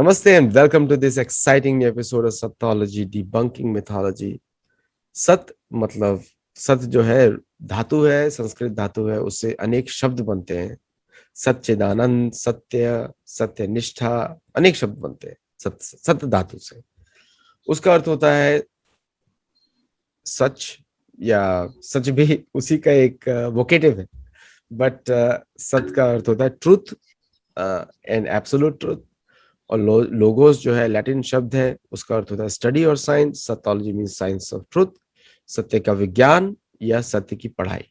Namaste and welcome to this exciting new episode of Satyology Debunking Mythology. सत मतलब सत जो है धातु है, संस्कृत धातु है, उससे अनेक शब्द बनते हैं। सच्चिदानंद, सत्य, सत्यनिष्ठा, अनेक शब्द बनते हैं सत धातु से। उसका अर्थ होता है सच, या सच भी उसी का एक वोकेटिव है, बट सत का अर्थ होता है ट्रूथ एंड एब्सोल्यूट ट्रूथ। और लोगोस जो है लैटिन शब्द है, उसका अर्थ होता है स्टडी और साइंस। सत्योलॉजी मींस साइंस ऑफ ट्रूथ, सत्य का विज्ञान या सत्य की पढ़ाई।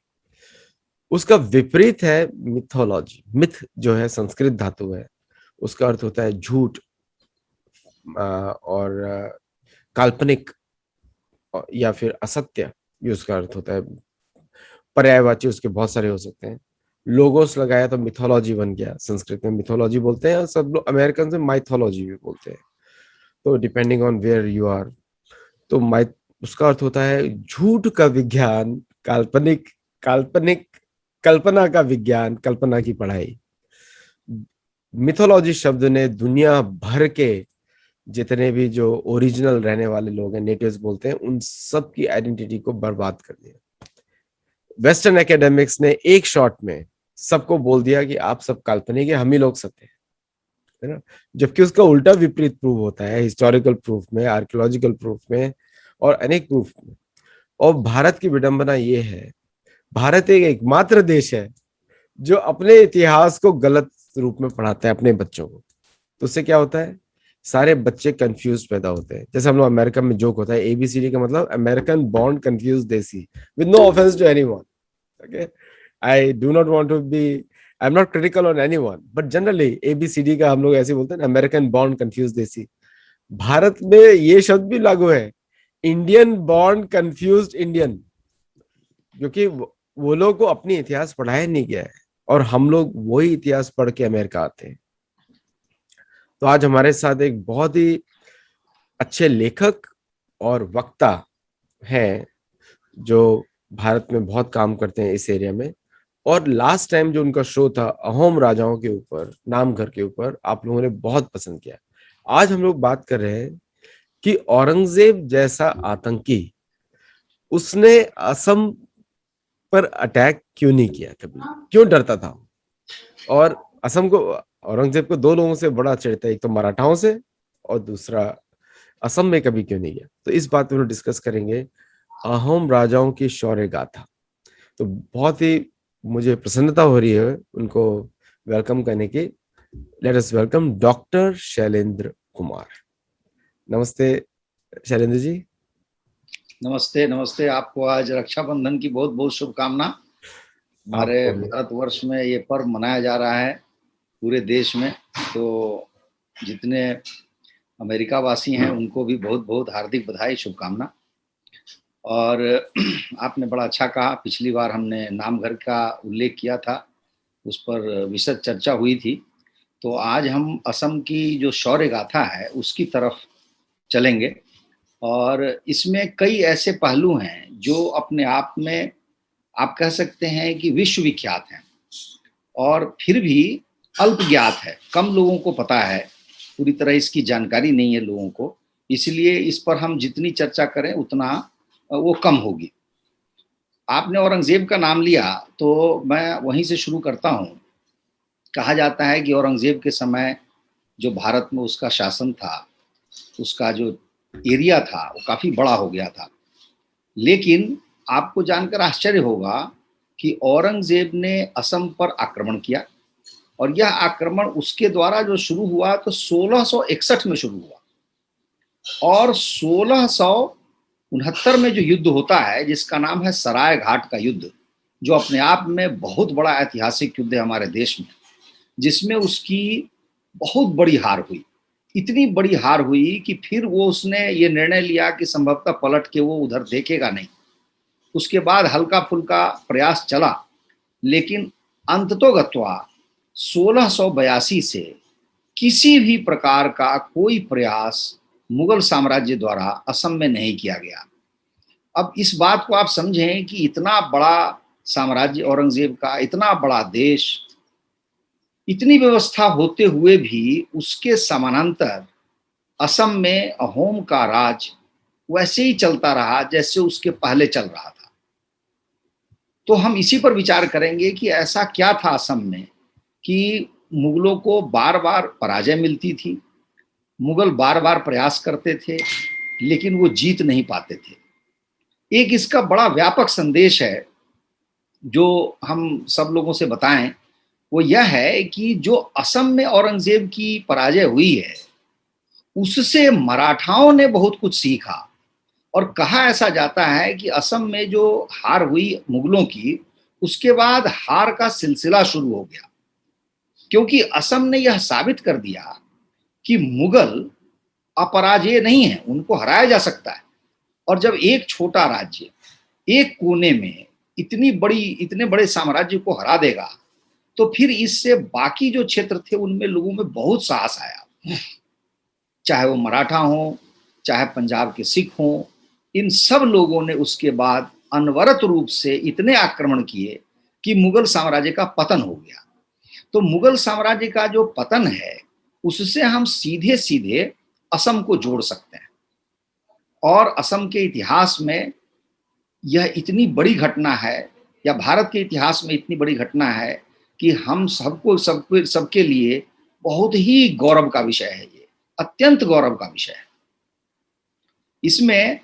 उसका विपरीत है मिथोलॉजी। मिथ जो है संस्कृत धातु है, उसका अर्थ होता है झूठ और काल्पनिक या फिर असत्य, ये उसका अर्थ होता है। पर्यायवाची उसके बहुत सारे हो सकते हैं। लोगोस लगाया तो मिथोलॉजी बन गया। संस्कृत में मिथोलॉजी बोलते हैं और सब लोग अमेरिकन से माइथोलॉजी भी बोलते हैं, तो depending on where you are. तो माइथ उसका अर्थ होता है झूठ का विज्ञान, काल्पनिक काल्पनिक कल्पना का विज्ञान, कल्पना की पढ़ाई। मिथोलॉजी शब्द ने दुनिया भर के जितने भी जो ओरिजिनल रहने वाले लोग हैं, नेटिव्स बोलते हैं, उन सब की आइडेंटिटी को बर्बाद कर दिया। वेस्टर्न एकेडमिक्स ने एक शॉट में सबको बोल दिया कि आप सब काल्पनिक है, हम ही लोग सत्य है ना। जबकि उसका उल्टा विपरीत प्रूव होता है हिस्टोरिकल प्रूफ में, आर्कियोलॉजिकल प्रूफ में और अनेक प्रूफ में। और भारत की विडंबना ये है, भारत एक एकमात्र देश है जो अपने इतिहास को गलत रूप में पढ़ाता है अपने बच्चों को। तो उससे क्या होता है, सारे बच्चे कंफ्यूज पैदा होते हैं। जैसे हम लोग अमेरिका में जोक होता है एबीसीडी का मतलब American born confused desi, with no offense to anyone. Okay, I do not want to be, I am not critical on anyone, but generally ABCD का हम लोग ऐसे बोलते हैं, अमेरिकन बॉर्न कंफ्यूज देसी। भारत में ये शब्द भी लागू है, इंडियन बॉर्न कंफ्यूज्ड इंडियन, क्योंकि वो लोग को अपनी इतिहास पढ़ाया नहीं गया है और हम लोग वही इतिहास पढ़ के अमेरिका आते हैं। तो आज हमारे साथ एक बहुत ही अच्छे लेखक और वक्ता हैं जो भारत में बहुत काम करते हैं इस एरिया में। और लास्ट टाइम जो उनका शो था अहोम राजाओं के ऊपर, नामघर के ऊपर, आप लोगों ने बहुत पसंद किया। आज हम लोग बात कर रहे हैं कि औरंगजेब जैसा आतंकी, उसने असम पर अटैक क्यों नहीं किया, कभी क्यों डरता था। और असम को, औरंगजेब को दो लोगों से बड़ा चिढ़ता है, एक तो मराठाओं से और दूसरा असम में कभी क्यों नहीं गया। तो इस बात पे हम डिस्कस करेंगे, अहोम राजाओं की शौर्य गाथा। तो बहुत ही मुझे प्रसन्नता हो रही है उनको वेलकम करने की। Let us welcome doctor Shailendra Kumar. नमस्ते शैलेंद्र जी। नमस्ते नमस्ते। आपको आज रक्षाबंधन की बहुत बहुत शुभकामना। हमारे भारतवर्ष में ये पर्व मनाया जा रहा है पूरे देश में, तो जितने अमेरिका वासी हैं उनको भी बहुत बहुत हार्दिक बधाई, शुभकामना। और आपने बड़ा अच्छा कहा, पिछली बार हमने नामघर का उल्लेख किया था, उस पर विशद चर्चा हुई थी। तो आज हम असम की जो शौर्य गाथा है उसकी तरफ चलेंगे। और इसमें कई ऐसे पहलू हैं जो अपने आप में आप कह सकते हैं कि विश्वविख्यात हैं और फिर भी अल्प ज्ञात है, कम लोगों को पता है, पूरी तरह इसकी जानकारी नहीं है लोगों को। इसलिए इस पर हम जितनी चर्चा करें उतना वो कम होगी। आपने औरंगजेब का नाम लिया तो मैं वहीं से शुरू करता हूँ। कहा जाता है कि औरंगजेब के समय जो भारत में उसका शासन था, उसका जो एरिया था वो काफ़ी बड़ा हो गया था। लेकिन आपको जानकर आश्चर्य होगा कि औरंगजेब ने असम पर आक्रमण किया और यह आक्रमण उसके द्वारा जो शुरू हुआ तो 1661 में शुरू हुआ और 1669 में जो युद्ध होता है जिसका नाम है सराय घाट का युद्ध, जो अपने आप में बहुत बड़ा ऐतिहासिक युद्ध है हमारे देश में, जिसमें उसकी बहुत बड़ी हार हुई। इतनी बड़ी हार हुई कि फिर वो उसने ये निर्णय लिया कि संभवतः पलट के वो उधर देखेगा नहीं। उसके बाद हल्का फुल्का प्रयास चला, लेकिन अंततोगत्वा 1682 से किसी भी प्रकार का कोई प्रयास मुगल साम्राज्य द्वारा असम में नहीं किया गया। अब इस बात को आप समझें कि इतना बड़ा साम्राज्य औरंगजेब का, इतना बड़ा देश, इतनी व्यवस्था होते हुए भी उसके समानांतर असम में अहोम का राज वैसे ही चलता रहा जैसे उसके पहले चल रहा था। तो हम इसी पर विचार करेंगे कि ऐसा क्या था असम में कि मुगलों को बार बार पराजय मिलती थी, मुगल बार बार प्रयास करते थे लेकिन वो जीत नहीं पाते थे। एक इसका बड़ा व्यापक संदेश है जो हम सब लोगों से बताएं, वो यह है कि जो असम में औरंगजेब की पराजय हुई है उससे मराठाओं ने बहुत कुछ सीखा। और कहा ऐसा जाता है कि असम में जो हार हुई मुगलों की, उसके बाद हार का सिलसिला शुरू हो गया, क्योंकि असम ने यह साबित कर दिया कि मुगल अपराजेय नहीं है, उनको हराया जा सकता है। और जब एक छोटा राज्य एक कोने में इतने बड़े साम्राज्य को हरा देगा, तो फिर इससे बाकी जो क्षेत्र थे उनमें लोगों में बहुत साहस आया, चाहे वो मराठा हो, चाहे पंजाब के सिख हों। इन सब लोगों ने उसके बाद अनवरत रूप से इतने आक्रमण किए कि मुगल साम्राज्य का पतन हो गया। तो मुगल साम्राज्य का जो पतन है उससे हम सीधे सीधे असम को जोड़ सकते हैं। और असम के इतिहास में यह इतनी बड़ी घटना है, या भारत के इतिहास में इतनी बड़ी घटना है कि हम सबके लिए बहुत ही गौरव का विषय है। ये अत्यंत गौरव का विषय है। इसमें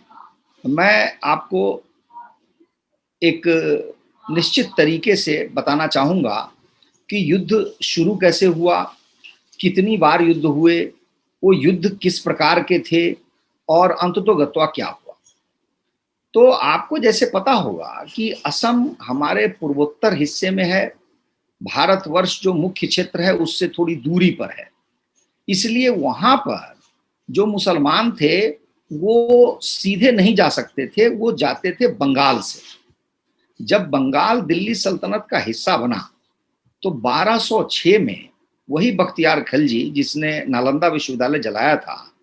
मैं आपको एक निश्चित तरीके से बताना चाहूंगा कि युद्ध शुरू कैसे हुआ, कितनी बार युद्ध हुए, वो युद्ध किस प्रकार के थे और अंततोगत्वा क्या हुआ। तो आपको जैसे पता होगा कि असम हमारे पूर्वोत्तर हिस्से में है, भारतवर्ष जो मुख्य क्षेत्र है उससे थोड़ी दूरी पर है, इसलिए वहां पर जो मुसलमान थे वो सीधे नहीं जा सकते थे, वो जाते थे बंगाल से। जब बंगाल दिल्ली सल्तनत का हिस्सा बना तो 1206 में वही बख्तियार खिलजी जिसने नालंदा विश्वविद्यालय जलाया था,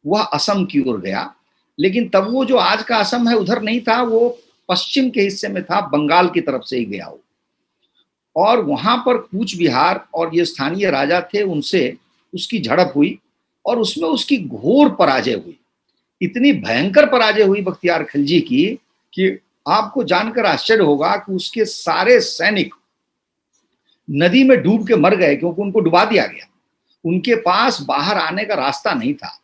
वह असम की ओर गया। लेकिन तब वो जो आज का असम है उधर नहीं था, वो पश्चिम के हिस्से में था, बंगाल की तरफ से ही गया वो। और वहां पर कूच बिहार और ये स्थानीय राजा थे, उनसे उसकी झड़प हुई और उसमें उसकी घोर पराजय हुई। इतनी भयंकर पराजय हुई बख्तियार खिलजी की कि आपको जानकर आश्चर्य होगा कि उसके सारे सैनिक नदी में डूब के मर गए, क्योंकि उनको डुबा दिया गया। उनके पास बाहर आने का रास्ता नहीं था।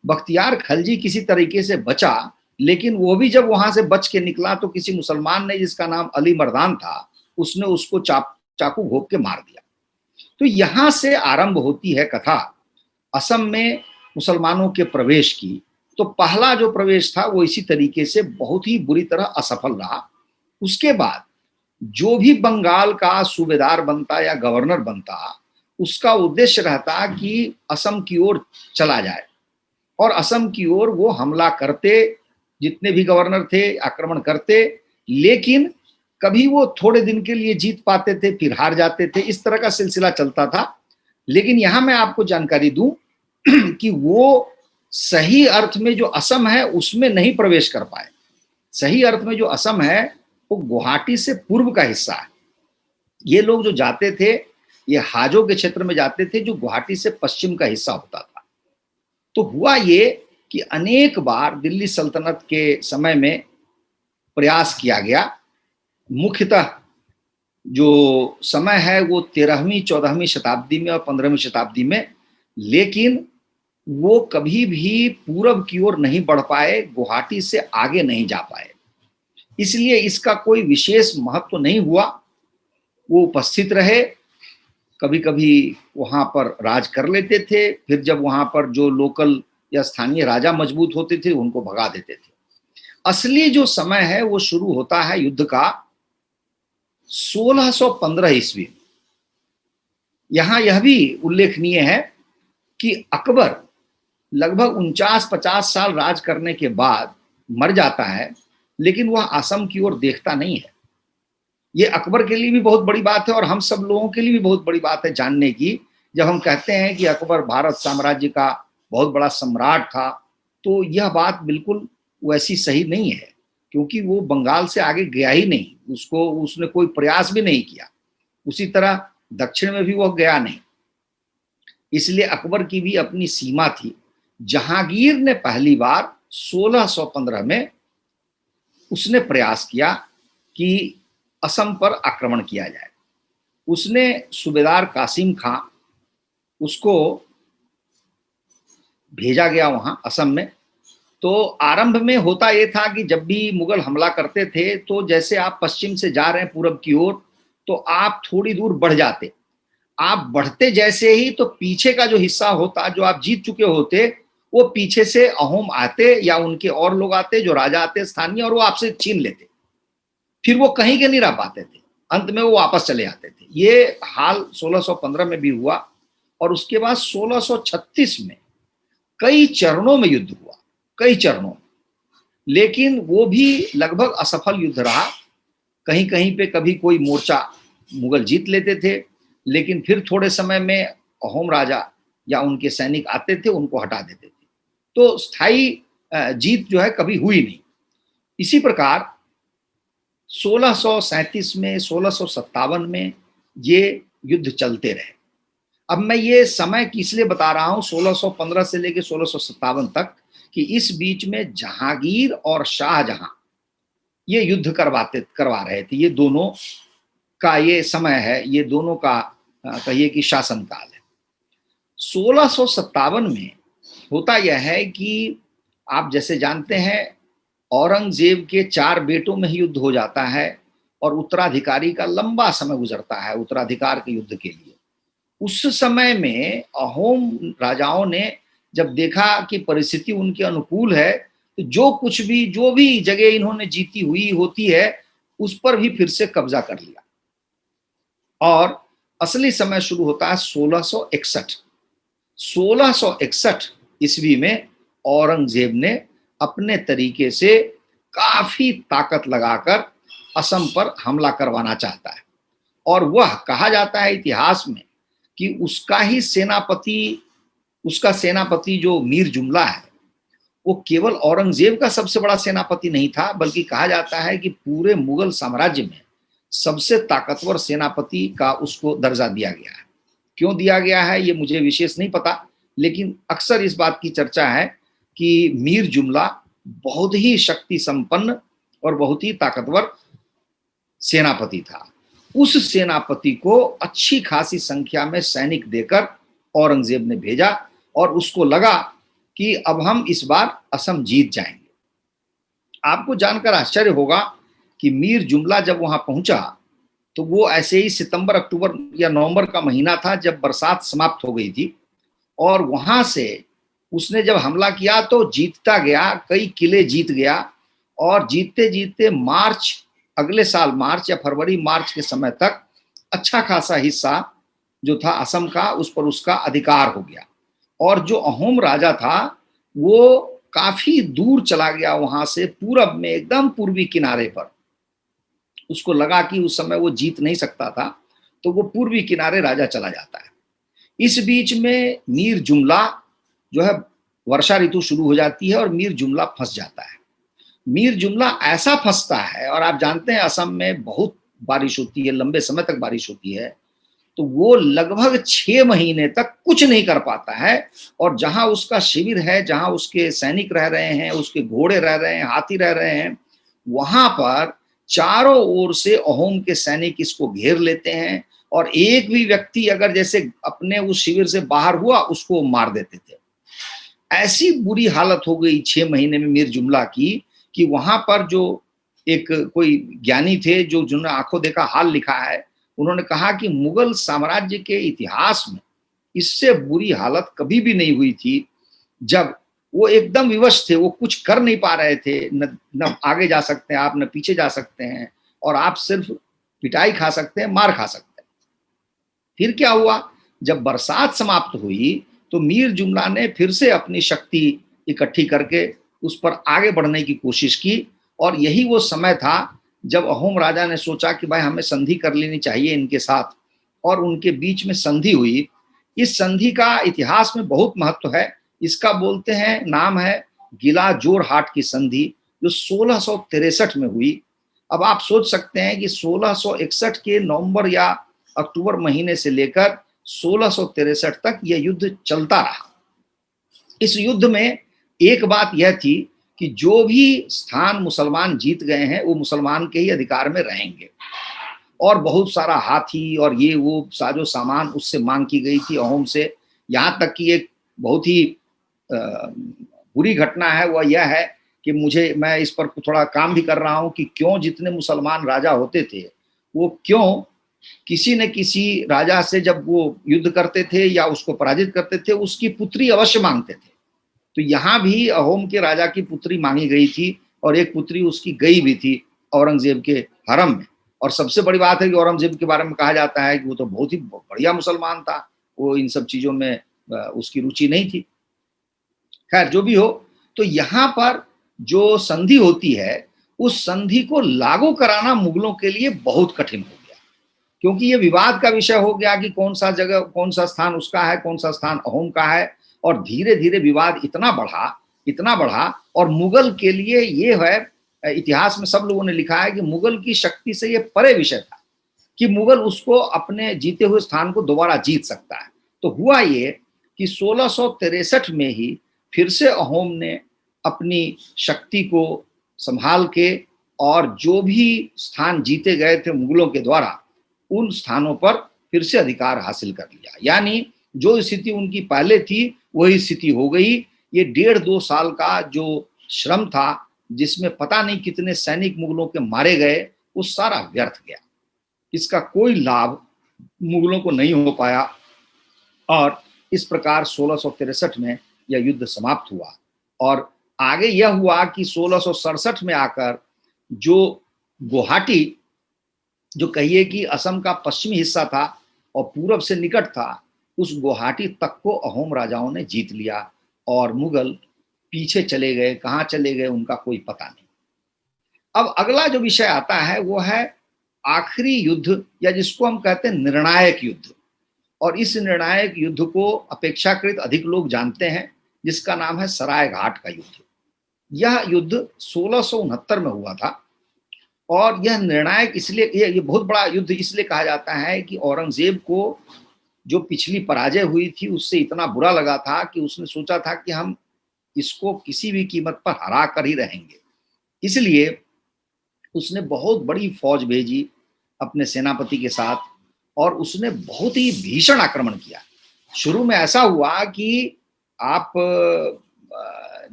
बख्तियार खिलजी किसी तरीके से बचा, लेकिन वो भी जब वहां से बच के निकला तो किसी मुसलमान ने, जिसका नाम अली मर्दान था, उसने उसको चाकू घोंप के मार दिया। तो यहां से आरंभ होती है कथा असम में मुसलमानों के प्रवेश की। तो पहला जो प्रवेश था वो इसी तरीके से बहुत ही बुरी तरह असफल रहा। उसके बाद जो भी बंगाल का सूबेदार बनता या गवर्नर बनता, उसका उद्देश्य रहता कि असम की ओर चला जाए और असम की ओर वो हमला करते, जितने भी गवर्नर थे आक्रमण करते, लेकिन कभी वो थोड़े दिन के लिए जीत पाते थे फिर हार जाते थे, इस तरह का सिलसिला चलता था। लेकिन यहां मैं आपको जानकारी दूं कि वो सही अर्थ में जो असम है उसमें नहीं प्रवेश कर पाए। सही अर्थ में जो असम है वो गुवाहाटी से पूर्व का हिस्सा है। ये लोग जो जाते थे ये हाजो के क्षेत्र में जाते थे, जो गुवाहाटी से पश्चिम का हिस्सा होता था। तो हुआ ये कि अनेक बार दिल्ली सल्तनत के समय में प्रयास किया गया। मुख्यतः जो समय है वो 13वीं 14वीं शताब्दी में और 15वीं शताब्दी में, लेकिन वो कभी भी पूरब की ओर नहीं बढ़ पाए, गुवाहाटी से आगे नहीं जा पाए। इसलिए इसका कोई विशेष महत्व नहीं हुआ। वो उपस्थित रहे, कभी कभी वहां पर राज कर लेते थे, फिर जब वहां पर जो लोकल या स्थानीय राजा मजबूत होते थे उनको भगा देते थे। असली जो समय है वो शुरू होता है युद्ध का 1615 ईस्वी। यहां यह भी उल्लेखनीय है कि अकबर लगभग 49-50 साल राज करने के बाद मर जाता है, लेकिन वह असम की ओर देखता नहीं है। ये अकबर के लिए भी बहुत बड़ी बात है और हम सब लोगों के लिए भी बहुत बड़ी बात है जानने की। जब हम कहते हैं कि अकबर भारत साम्राज्य का बहुत बड़ा सम्राट था, तो यह बात बिल्कुल वैसी सही नहीं है, क्योंकि वो बंगाल से आगे गया ही नहीं, उसने कोई प्रयास भी नहीं किया। उसी तरह दक्षिण में भी वह गया नहीं। इसलिए अकबर की भी अपनी सीमा थी। जहांगीर ने पहली बार 1615 में उसने प्रयास किया कि असम पर आक्रमण किया जाए। उसने सूबेदार कासिम खां, उसको भेजा गया वहां असम में। तो आरंभ में होता यह था कि जब भी मुगल हमला करते थे तो जैसे आप पश्चिम से जा रहे हैं पूरब की ओर, तो आप थोड़ी दूर बढ़ जाते। आप बढ़ते जैसे ही तो पीछे का जो हिस्सा होता, जो आप जीत चुके होते, वो पीछे से अहोम आते या उनके और लोग आते, जो राजा आते स्थानीय, और वो आपसे छीन लेते। फिर वो कहीं के नहीं रह पाते थे, अंत में वो वापस चले आते थे। ये हाल 1615 में भी हुआ। और उसके बाद 1636 में कई चरणों में युद्ध हुआ, कई चरणों में, लेकिन वो भी लगभग असफल युद्ध रहा। कहीं कहीं पे कभी कोई मोर्चा मुगल जीत लेते थे, लेकिन फिर थोड़े समय में अहोम राजा या उनके सैनिक आते थे, उनको हटा देते थे। तो स्थायी जीत जो है कभी हुई नहीं। इसी प्रकार 1637 में, 1657 में ये युद्ध चलते रहे। अब मैं ये समय किस लिए बता रहा हूं 1615 से लेकर 1657 तक, कि इस बीच में जहांगीर और शाहजहां ये युद्ध करवा रहे थे। ये दोनों का ये समय है, ये दोनों का कहिए कि शासनकाल है। 1657 में होता यह है कि आप जैसे जानते हैं, औरंगजेब के 4 बेटों में ही युद्ध हो जाता है और उत्तराधिकारी का लंबा समय गुजरता है उत्तराधिकार के युद्ध के लिए। उस समय में अहोम राजाओं ने जब देखा कि परिस्थिति उनके अनुकूल है, तो जो भी जगह इन्होंने जीती हुई होती है, उस पर भी फिर से कब्जा कर लिया। और असली समय शुरू होता है 1661। 1661 ईस्वी में औरंगजेब ने अपने तरीके से काफी ताकत लगाकर असम पर हमला करवाना चाहता है। और वह कहा जाता है इतिहास में कि उसका सेनापति जो मीर जुमला है, वो केवल औरंगजेब का सबसे बड़ा सेनापति नहीं था, बल्कि कहा जाता है कि पूरे मुगल साम्राज्य में सबसे ताकतवर सेनापति का उसको दर्जा दिया गया है। क्यों दिया गया है ये मुझे विशेष नहीं पता, लेकिन अक्सर इस बात की चर्चा है कि मीर जुमला बहुत ही शक्ति संपन्न और बहुत ही ताकतवर सेनापति था। उस सेनापति को अच्छी खासी संख्या में सैनिक देकर औरंगजेब ने भेजा और उसको लगा कि अब हम इस बार असम जीत जाएंगे। आपको जानकर आश्चर्य होगा कि मीर जुमला जब वहां पहुंचा तो वो ऐसे ही सितंबर, अक्टूबर या नवंबर का महीना था जब बरसात समाप्त हो गई थी। और वहां से उसने जब हमला किया तो जीतता गया, कई किले जीत गया। और जीतते जीतते अगले साल मार्च या फरवरी मार्च के समय तक अच्छा खासा हिस्सा जो था असम का, उस पर उसका अधिकार हो गया। और जो अहोम राजा था वो काफी दूर चला गया, वहां से पूरब में एकदम पूर्वी किनारे पर। उसको लगा कि उस समय वो जीत नहीं सकता था, तो वो पूर्वी किनारे राजा चला जाता है। इस बीच में मीर जुमला जो है, वर्षा ऋतु शुरू हो जाती है और मीर जुमला फंस जाता है। मीर जुमला ऐसा फंसता है, और आप जानते हैं असम में बहुत बारिश होती है, लंबे समय तक बारिश होती है, तो वो लगभग 6 महीने तक कुछ नहीं कर पाता है। और जहां उसका शिविर है, जहां उसके सैनिक रह रहे हैं, उसके घोड़े रह रहे हैं, हाथी रह रहे हैं, वहां पर चारों ओर से अहोम के सैनिक इसको घेर लेते हैं। और एक भी व्यक्ति अगर जैसे अपने उस शिविर से बाहर हुआ, उसको मार देते थे। ऐसी बुरी हालत हो गई 6 महीने में मीर जुमला की कि वहां पर जो एक कोई ज्ञानी थे जो जिन्होंने आंखों देखा हाल लिखा है, उन्होंने कहा कि मुगल साम्राज्य के इतिहास में इससे बुरी हालत कभी भी नहीं हुई थी। जब वो एकदम विवश थे, वो कुछ कर नहीं पा रहे थे, न आगे जा सकते हैं आप, न पीछे जा सकते हैं, और आप सिर्फ पिटाई खा सकते हैं, मार खा सकते हैं। फिर क्या हुआ, जब बरसात समाप्त हुई तो मीर जुमला ने फिर से अपनी शक्ति इकट्ठी करके उस पर आगे बढ़ने की कोशिश की। और यही वो समय था जब अहोम राजा ने सोचा कि भाई हमें संधि कर लेनी चाहिए इनके साथ, और उनके बीच में संधि हुई। इस संधि का इतिहास में बहुत महत्व है। इसका बोलते हैं, नाम है गिला जोरहाट की संधि, जो 1663 में हुई। अब आप सोच सकते हैं कि 1661 के नवंबर या अक्टूबर महीने से लेकर 1663 तक यह युद्ध चलता रहा। इस युद्ध में एक बात यह थी कि जो भी स्थान मुसलमान जीत गए हैं वो मुसलमान के ही अधिकार में रहेंगे, और बहुत सारा हाथी और ये वो साजो सामान उससे मांग की गई थी अहोम से। यहाँ तक कि एक बहुत ही बुरी घटना है वह यह है कि मैं इस पर थोड़ा काम भी कर रहा हूँ कि क्यों जितने मुसलमान राजा होते थे वो क्यों किसी न किसी राजा से जब वो युद्ध करते थे या उसको पराजित करते थे उसकी पुत्री अवश्य मांगते थे। तो यहाँ भी अहोम के राजा की पुत्री मांगी गई थी और एक पुत्री उसकी गई भी थी औरंगजेब के हरम में। और सबसे बड़ी बात है कि औरंगजेब के बारे में कहा जाता है कि वो तो बहुत ही बढ़िया मुसलमान था, वो इन सब चीजों में उसकी रुचि नहीं थी। खैर जो भी हो, तो यहाँ पर जो संधि होती है उस संधि को लागू कराना मुगलों के लिए बहुत कठिन हो गया, क्योंकि ये विवाद का विषय हो गया कि कौन सा जगह, कौन सा स्थान उसका है, कौन सा स्थान अहोम का है। और धीरे धीरे विवाद इतना बढ़ा और मुगल के लिए ये है, इतिहास में सब लोगों ने लिखा है कि मुगल की शक्ति से ये परे विषय था कि मुगल उसको अपने जीते हुए स्थान को दोबारा जीत सकता है। तो हुआ ये कि 1663 में ही फिर से अहोम ने अपनी शक्ति को संभाल के और जो भी स्थान जीते गए थे मुगलों के द्वारा उन स्थानों पर फिर से अधिकार हासिल कर लिया। यानी जो स्थिति उनकी पहले थी वही स्थिति हो गई। ये 1.5-2 साल का जो श्रम था जिसमें पता नहीं कितने सैनिक मुगलों के मारे गए, वो सारा व्यर्थ गया। इसका कोई लाभ मुगलों को नहीं हो पाया और इस प्रकार 1663 में यह युद्ध समाप्त हुआ। और आगे यह हुआ कि 1667 में आकर जो गुवाहाटी, जो कहिए कि असम का पश्चिमी हिस्सा था और पूरब से निकट था, उस गुवाहाटी तक को अहोम राजाओं ने जीत लिया और मुगल पीछे चले गए। कहाँ चले गए उनका कोई पता नहीं। अब अगला जो विषय आता है वो है आखिरी युद्ध, या जिसको हम कहते हैं निर्णायक युद्ध। और इस निर्णायक युद्ध को अपेक्षाकृत अधिक लोग जानते हैं, जिसका नाम है सराय घाट का युद्ध। यह युद्ध 1669 में हुआ था और यह निर्णायक इसलिए, ये बहुत बड़ा युद्ध इसलिए कहा जाता है कि औरंगजेब को जो पिछली पराजय हुई थी उससे इतना बुरा लगा था कि उसने सोचा था कि हम इसको किसी भी कीमत पर हरा कर ही रहेंगे। इसलिए उसने बहुत बड़ी फौज भेजी अपने सेनापति के साथ और उसने बहुत ही भीषण आक्रमण किया। शुरू में ऐसा हुआ कि आप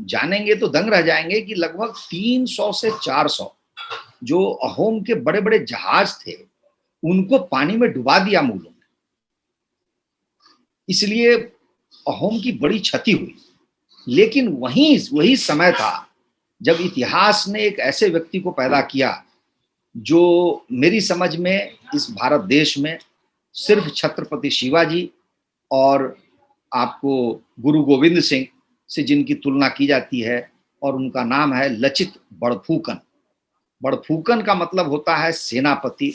जानेंगे तो दंग रह जाएंगे कि लगभग 300 से 400 जो अहोम के बड़े बड़े जहाज थे उनको पानी में डुबा दिया मुगलों ने। इसलिए अहोम की बड़ी क्षति हुई। लेकिन वही समय था जब इतिहास ने एक ऐसे व्यक्ति को पैदा किया जो मेरी समझ में इस भारत देश में सिर्फ छत्रपति शिवाजी और आपको गुरु गोविंद सिंह से जिनकी तुलना की जाती है, और उनका नाम है लचित बड़फुकन। बड़फुकन का मतलब होता है सेनापति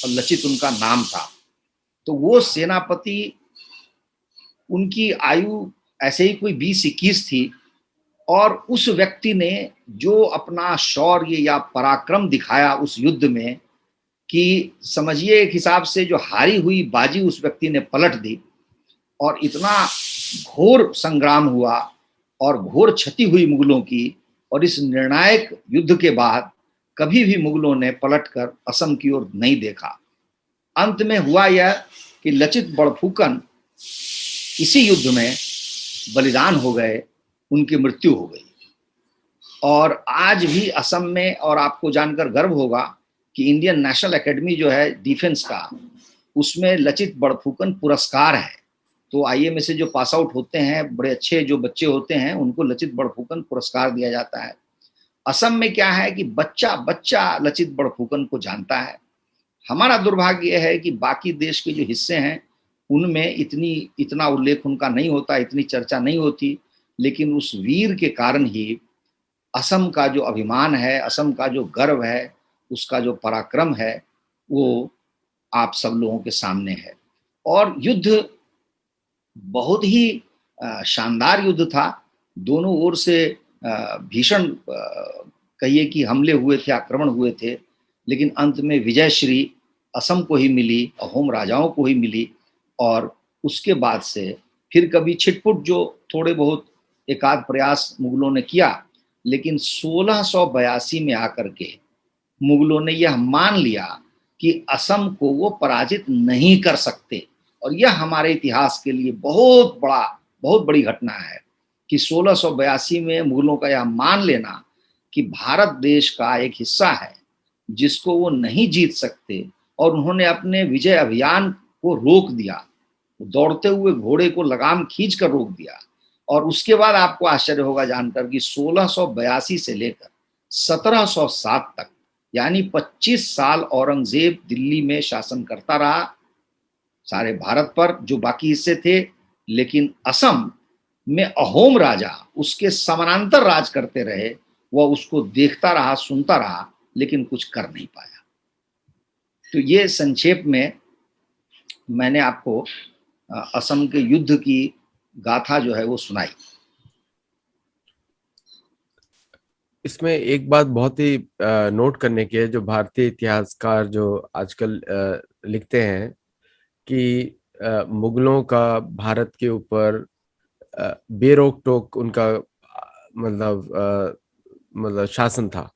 और लचित उनका नाम था। तो वो सेनापति, उनकी आयु ऐसे ही कोई 20-21 थी और उस व्यक्ति ने जो अपना शौर्य या पराक्रम दिखाया उस युद्ध में कि समझिए एक हिसाब से जो हारी हुई बाजी उस व्यक्ति ने पलट दी और इतना घोर संग्राम हुआ और घोर क्षति हुई मुगलों की। और इस निर्णायक युद्ध के बाद कभी भी मुगलों ने पलटकर असम की ओर नहीं देखा। अंत में हुआ यह कि लचित बड़फुकन इसी युद्ध में बलिदान हो गए, उनकी मृत्यु हो गई। और आज भी असम में, और आपको जानकर गर्व होगा कि इंडियन नेशनल एकेडमी जो है डिफेंस का, उसमें लचित बड़फुकन पुरस्कार है। तो आईए में से जो पास आउट होते हैं, बड़े अच्छे जो बच्चे होते हैं, उनको लचित बड़फुकन पुरस्कार दिया जाता है। असम में क्या है कि बच्चा बच्चा लचित बड़फुकन को जानता है। हमारा दुर्भाग्य यह है कि बाकी देश के जो हिस्से हैं उनमें इतना उल्लेख उनका नहीं होता, इतनी चर्चा नहीं होती। लेकिन उस वीर के कारण ही असम का जो अभिमान है, असम का जो गर्व है, उसका जो पराक्रम है, वो आप सब लोगों के सामने है। और युद्ध बहुत ही शानदार युद्ध था। दोनों ओर से भीषण कहिए कि हमले हुए थे, आक्रमण हुए थे, लेकिन अंत में विजयश्री असम को ही मिली, अहोम राजाओं को ही मिली। और उसके बाद से फिर कभी छिटपुट जो थोड़े बहुत एकाध प्रयास मुगलों ने किया, लेकिन 1682 में आकर के मुगलों ने यह मान लिया कि असम को वो पराजित नहीं कर सकते। और यह हमारे इतिहास के लिए बहुत बड़ी घटना है कि 1682 में मुगलों का यह मान लेना कि भारत देश का एक हिस्सा है जिसको वो नहीं जीत सकते, और उन्होंने अपने विजय अभियान को रोक दिया, दौड़ते हुए घोड़े को लगाम खींच कर रोक दिया। और उसके बाद आपको आश्चर्य होगा जानकर कि 1682 से लेकर 1707 तक, यानी 25 साल औरंगजेब दिल्ली में शासन करता रहा सारे भारत पर, जो बाकी हिस्से थे। लेकिन असम में अहोम राजा उसके समानांतर राज करते रहे, वह उसको देखता रहा, सुनता रहा, लेकिन कुछ कर नहीं पाया। तो ये संक्षेप में मैंने आपको असम के युद्ध की गाथा जो है वो सुनाई। इसमें एक बात बहुत ही नोट करने की है, जो भारतीय इतिहासकार जो आजकल लिखते हैं कि मुगलों का भारत के ऊपर बेरोक टोक उनका मतलब शासन था।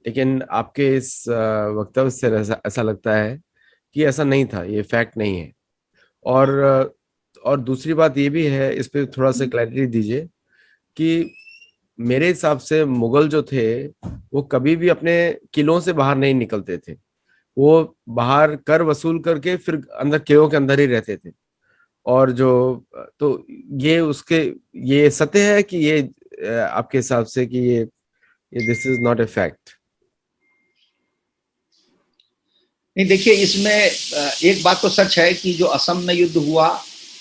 लेकिन आपके इस वक्तव्य से ऐसा लगता है कि ऐसा नहीं था, ये फैक्ट नहीं है। और दूसरी बात ये भी है, इस पे थोड़ा सा क्लैरिटी दीजिए कि मेरे हिसाब से मुगल जो थे वो कभी भी अपने किलों से बाहर नहीं निकलते थे। वो बाहर कर वसूल करके फिर अंदर किलों के अंदर ही रहते थे। और जो तो ये सत्य है कि ये आपके हिसाब से कि ये this is not a fact? नहीं, देखिए, इसमें एक बात तो सच है कि जो असम में युद्ध हुआ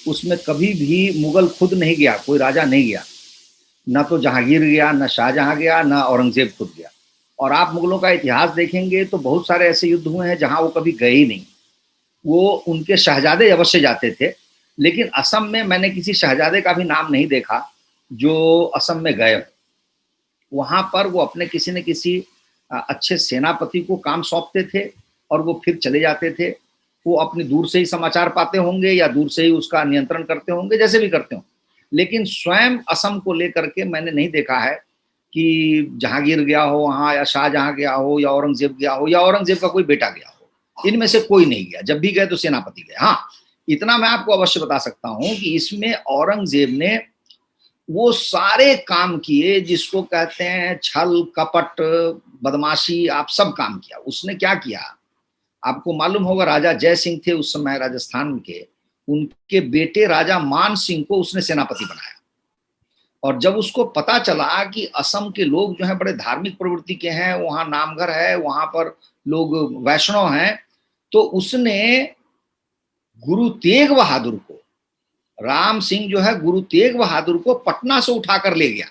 उसमें कभी भी मुगल खुद नहीं गया, कोई राजा नहीं गया। ना तो जहांगीर गया, ना शाहजहां गया, ना औरंगजेब खुद गया। और आप मुगलों का इतिहास देखेंगे तो बहुत सारे ऐसे युद्ध हुए हैं जहां वो कभी गए ही नहीं। वो उनके शहजादे अवश्य जाते थे, लेकिन असम में मैंने किसी शहजादे का भी नाम नहीं देखा जो असम में गए। वहां पर वो अपने किसी न किसी अच्छे सेनापति को काम सौंपते थे और वो फिर चले जाते थे। वो अपनी दूर से ही समाचार पाते होंगे या दूर से ही उसका नियंत्रण करते होंगे, जैसे भी करते हों। लेकिन स्वयं असम को लेकर के मैंने नहीं देखा है कि जहांगीर गया हो वहां, या शाहजहां गया हो, या औरंगजेब गया हो, या औरंगजेब का कोई बेटा गया हो। इनमें से कोई नहीं गया। जब भी गए तो सेनापति गए। हाँ, इतना मैं आपको अवश्य बता सकता हूं कि इसमें औरंगजेब ने वो सारे काम किए जिसको कहते हैं छल कपट बदमाशी, आप सब काम किया। उसने क्या किया आपको मालूम होगा, राजा जय सिंह थे उस समय राजस्थान के, उनके बेटे राजा मान सिंह को उसने सेनापति बनाया। और जब उसको पता चला कि असम के लोग जो है बड़े धार्मिक प्रवृत्ति के हैं, वहां नामघर है, वहां पर लोग वैष्णव हैं, तो उसने गुरु तेग बहादुर को, राम सिंह जो है गुरु तेग बहादुर को पटना से उठाकर ले गया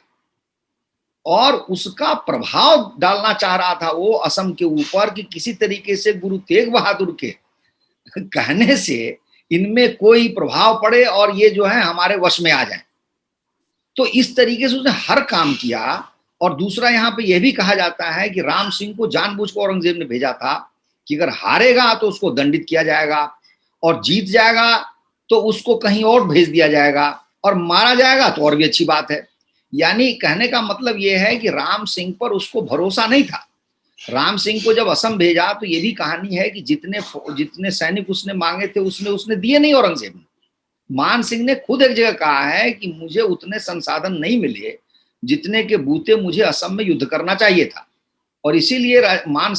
और उसका प्रभाव डालना चाह रहा था वो असम के ऊपर कि किसी तरीके से गुरु तेग बहादुर के कहने से इनमें कोई प्रभाव पड़े और ये जो है हमारे वश में आ जाए। तो इस तरीके से उसने हर काम किया। और दूसरा यहाँ पे यह भी कहा जाता है कि राम सिंह को जानबूझकर औरंगजेब ने भेजा था कि अगर हारेगा तो उसको दंडित किया जाएगा और जीत जाएगा तो उसको कहीं और भेज दिया जाएगा, और मारा जाएगा तो और भी अच्छी बात है। यानी कहने का मतलब यह है कि राम सिंह पर उसको भरोसा नहीं था। राम सिंह को जब असम भेजा तो ये भी कहानी है कि जितने सैनिक उसने मांगे थे उसने दिए नहीं औरंगजेब ने। मान सिंह ने खुद एक जगह कहा है कि मुझे उतने संसाधन नहीं मिले जितने के बूते मुझे असम में युद्ध करना चाहिए था, और इसीलिए राम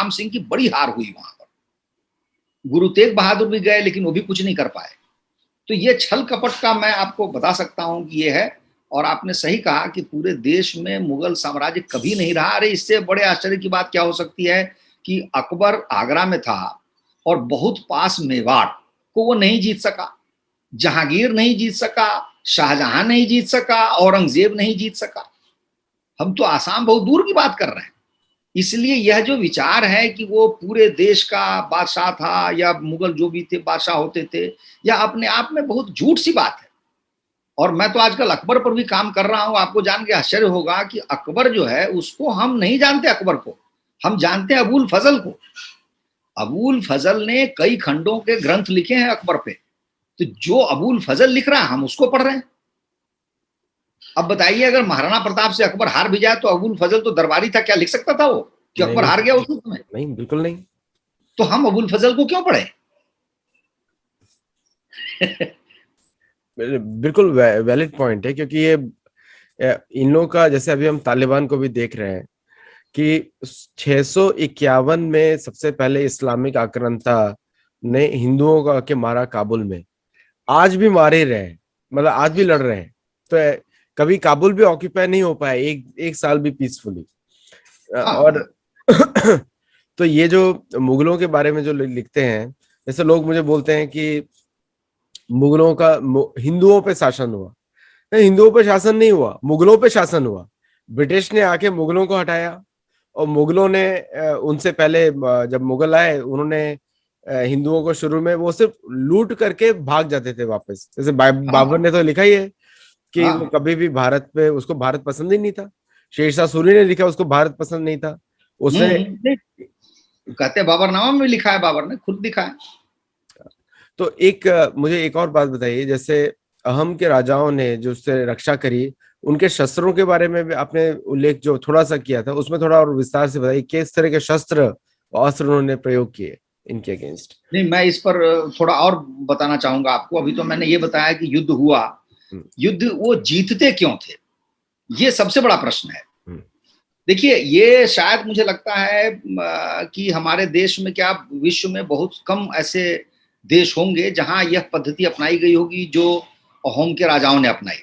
सिंह की बड़ी हार हुई वहां पर। गुरु तेग बहादुर भी गए लेकिन वो भी कुछ नहीं कर पाए। तो ये छल कपट का मैं आपको बता सकता हूं कि ये है। और आपने सही कहा कि पूरे देश में मुगल साम्राज्य कभी नहीं रहा। अरे, इससे बड़े आश्चर्य की बात क्या हो सकती है कि अकबर आगरा में था और बहुत पास मेवाड़ को वो नहीं जीत सका, जहांगीर नहीं जीत सका, शाहजहां नहीं जीत सका, औरंगजेब नहीं जीत सका। हम तो आसाम बहुत दूर की बात कर रहे हैं। इसलिए यह जो विचार है कि वो पूरे देश का बादशाह था या मुगल जो भी थे बादशाह होते थे, यह अपने आप में बहुत झूठ सी बात है। और मैं तो आजकल अकबर पर भी काम कर रहा हूं। आपको जान के आश्चर्य होगा कि अकबर जो है उसको हम नहीं जानते, अकबर को हम जानते हैं अबुल फजल को। अबुल फजल ने कई खंडों के ग्रंथ लिखे हैं अकबर पे, तो जो अबुल फजल लिख रहा है हम उसको पढ़ रहे हैं। अब बताइए, अगर महाराणा प्रताप से अकबर हार भी जाए तो अबुल फजल तो दरबारी था, क्या लिख सकता था वो कि नहीं अकबर नहीं हार गया उस समय? नहीं, बिल्कुल नहीं। तो हम अबुल फजल को क्यों पढ़े? बिल्कुल वैलिड पॉइंट है, क्योंकि ये इन लोगों का, जैसे अभी हम तालिबान को भी देख रहे हैं कि 651 में सबसे पहले इस्लामिक आक्रांता ने हिंदुओं का के मारा काबुल में। आज भी मारे रहे हैं, मतलब आज भी लड़ रहे हैं। तो कभी काबुल भी ऑक्यूपाई नहीं हो पाया एक एक साल भी पीसफुली। और हाँ तो ये जो मुगलों के बारे में जो लिखते हैं, जैसे लोग मुझे बोलते हैं कि मुगलों का हिंदुओं पे शासन हुआ। नहीं, हिंदुओं पे शासन नहीं हुआ, मुगलों पे शासन हुआ। ब्रिटिश ने आके मुगलों को हटाया, और मुगलों ने उनसे पहले जब मुगल आए उन्होंने हिंदुओं को शुरू में वो सिर्फ लूट करके भाग जाते थे वापस। जैसे बाबर हाँ ने तो लिखा ही है कि वो हाँ। कभी भी भारत पे, उसको भारत पसंद ही नहीं था। शेरशाह सूरी ने लिखा उसको भारत पसंद नहीं था। उसने नहीं, कहते बाबरनामा में लिखा है, बाबर ने खुद लिखा है। तो मुझे एक और बात बताइए, जैसे अहम के राजाओं ने जो उससे रक्षा करी, उनके शस्त्रों के बारे में भी आपने उल्लेख जो थोड़ा सा किया था, उसमें थोड़ा और विस्तार से बताइए किस तरह के शस्त्र और अस्त्र उन्होंने प्रयोग किए इनके अगेंस्ट। नहीं, मैं इस पर थोड़ा और बताना चाहूंगा आपको। अभी तो मैंने ये बताया कि युद्ध हुआ, युद्ध वो जीतते क्यों थे, ये सबसे बड़ा प्रश्न है। देखिए, ये शायद मुझे लगता है कि हमारे देश में क्या विश्व में बहुत कम ऐसे देश होंगे जहां यह पद्धति अपनाई गई होगी जो अहोम के राजाओं ने अपनाई।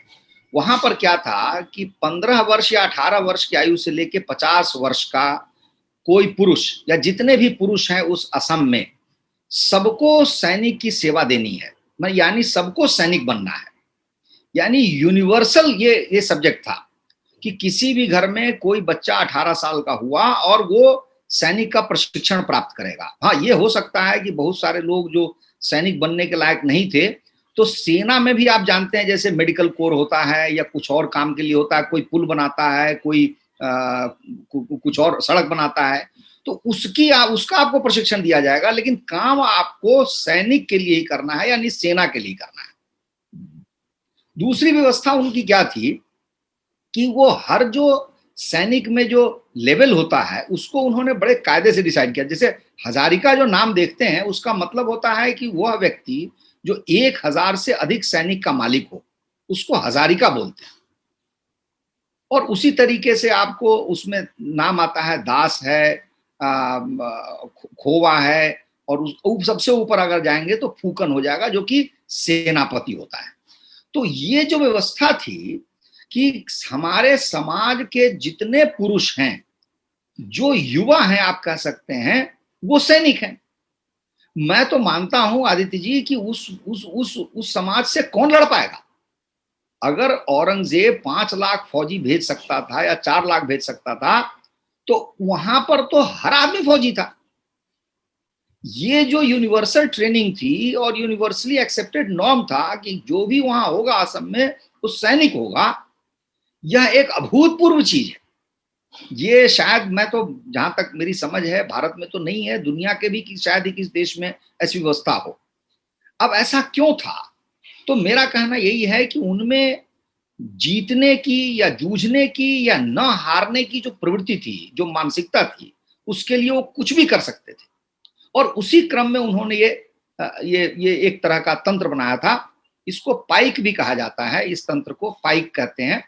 वहां पर क्या था कि 15 वर्ष या 18 वर्ष की आयु से लेकर 50 वर्ष का कोई पुरुष या जितने भी पुरुष हैं उस असम में, सबको सैनिक की सेवा देनी है। यानी सबको सैनिक बनना है। यानी यूनिवर्सल ये सब्जेक्ट था कि किसी भी घर में कोई बच्चा 18 साल का हुआ और वो सैनिक का प्रशिक्षण प्राप्त करेगा। हाँ, ये हो सकता है कि बहुत सारे लोग जो सैनिक बनने के लायक नहीं थे, तो सेना में भी आप जानते हैं जैसे मेडिकल कोर होता है या कुछ और काम के लिए होता है, कोई पुल बनाता है, कोई कुछ और सड़क बनाता है, तो उसका आपको प्रशिक्षण दिया जाएगा, लेकिन काम आपको सैनिक के लिए ही करना है, यानी सेना के लिए करना है। दूसरी व्यवस्था उनकी क्या थी कि वो हर जो सैनिक में जो लेवल होता है उसको उन्होंने बड़े कायदे से डिसाइड किया। जैसे हजारिका जो नाम देखते हैं उसका मतलब होता है कि वह व्यक्ति जो 1000 से अधिक सैनिक का मालिक हो उसको हजारिका बोलते हैं। और उसी तरीके से आपको उसमें नाम आता है दास है, खोवा है, और सबसे ऊपर अगर जाएंगे तो फूकन हो जाएगा जो कि सेनापति होता है। तो ये जो व्यवस्था थी कि हमारे समाज के जितने पुरुष हैं, जो युवा हैं आप कह सकते हैं, वो सैनिक हैं। मैं तो मानता हूं आदित्य जी कि उस समाज से कौन लड़ पाएगा। अगर औरंगजेब 5 लाख फौजी भेज सकता था या 4 लाख भेज सकता था, तो वहां पर तो हर आदमी फौजी था। ये जो यूनिवर्सल ट्रेनिंग थी और यूनिवर्सली एक्सेप्टेड नॉर्म था कि जो भी वहां होगा असम में वो सैनिक होगा, यह एक अभूतपूर्व चीज है। ये शायद, मैं तो जहां तक मेरी समझ है, भारत में तो नहीं है, दुनिया के भी कि शायद ही किस देश में ऐसी व्यवस्था हो। अब ऐसा क्यों था? तो मेरा कहना यही है कि उनमें जीतने की या जूझने की या न हारने की जो प्रवृत्ति थी, जो मानसिकता थी, उसके लिए वो कुछ भी कर सकते थे। और उसी क्रम में उन्होंने ये एक तरह का तंत्र बनाया था। इसको पाइक भी कहा जाता है, इस तंत्र को पाइक कहते हैं,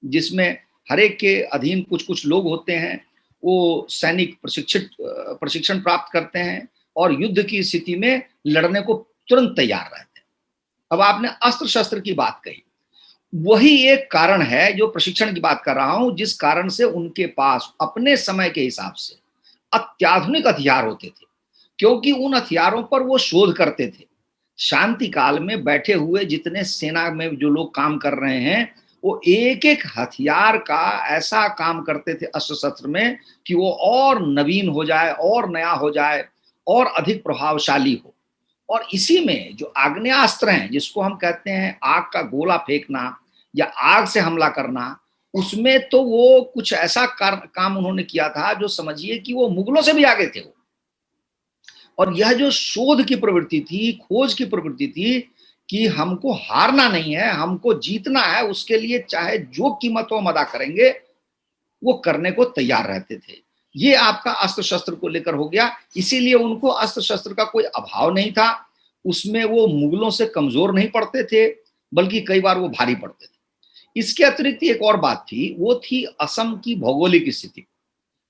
जिसमें हर एक के अधीन कुछ कुछ लोग होते हैं। वो सैनिक प्रशिक्षण प्राप्त करते हैं और युद्ध की स्थिति में लड़ने को तुरंत तैयार रहते हैं। अब आपने अस्त्र शस्त्र की बात कही, वही एक कारण है जो प्रशिक्षण की बात कर रहा हूं, जिस कारण से उनके पास अपने समय के हिसाब से अत्याधुनिक हथियार होते थे, क्योंकि उन हथियारों पर वो शोध करते थे। शांति काल में बैठे हुए जितने सेना में जो लोग काम कर रहे हैं, वो एक एक हथियार का ऐसा काम करते थे अस्त्र शस्त्र में कि वो और नवीन हो जाए, और नया हो जाए, और अधिक प्रभावशाली हो। और इसी में जो आग्नेयास्त्र हैं, जिसको हम कहते हैं आग का गोला फेंकना या आग से हमला करना, उसमें तो वो कुछ ऐसा काम उन्होंने किया था जो समझिए कि वो मुगलों से भी आगे थे। और यह जो शोध की प्रवृत्ति थी, खोज की प्रवृत्ति थी कि हमको हारना नहीं है, हमको जीतना है, उसके लिए चाहे जो कीमत हो हम अदा करेंगे, वो करने को तैयार रहते थे। ये आपका अस्त्र शस्त्र को लेकर हो गया। इसीलिए उनको अस्त्र शस्त्र का कोई अभाव नहीं था, उसमें वो मुगलों से कमजोर नहीं पड़ते थे, बल्कि कई बार वो भारी पड़ते थे। इसके अतिरिक्त एक और बात थी, वो थी असम की भौगोलिक स्थिति।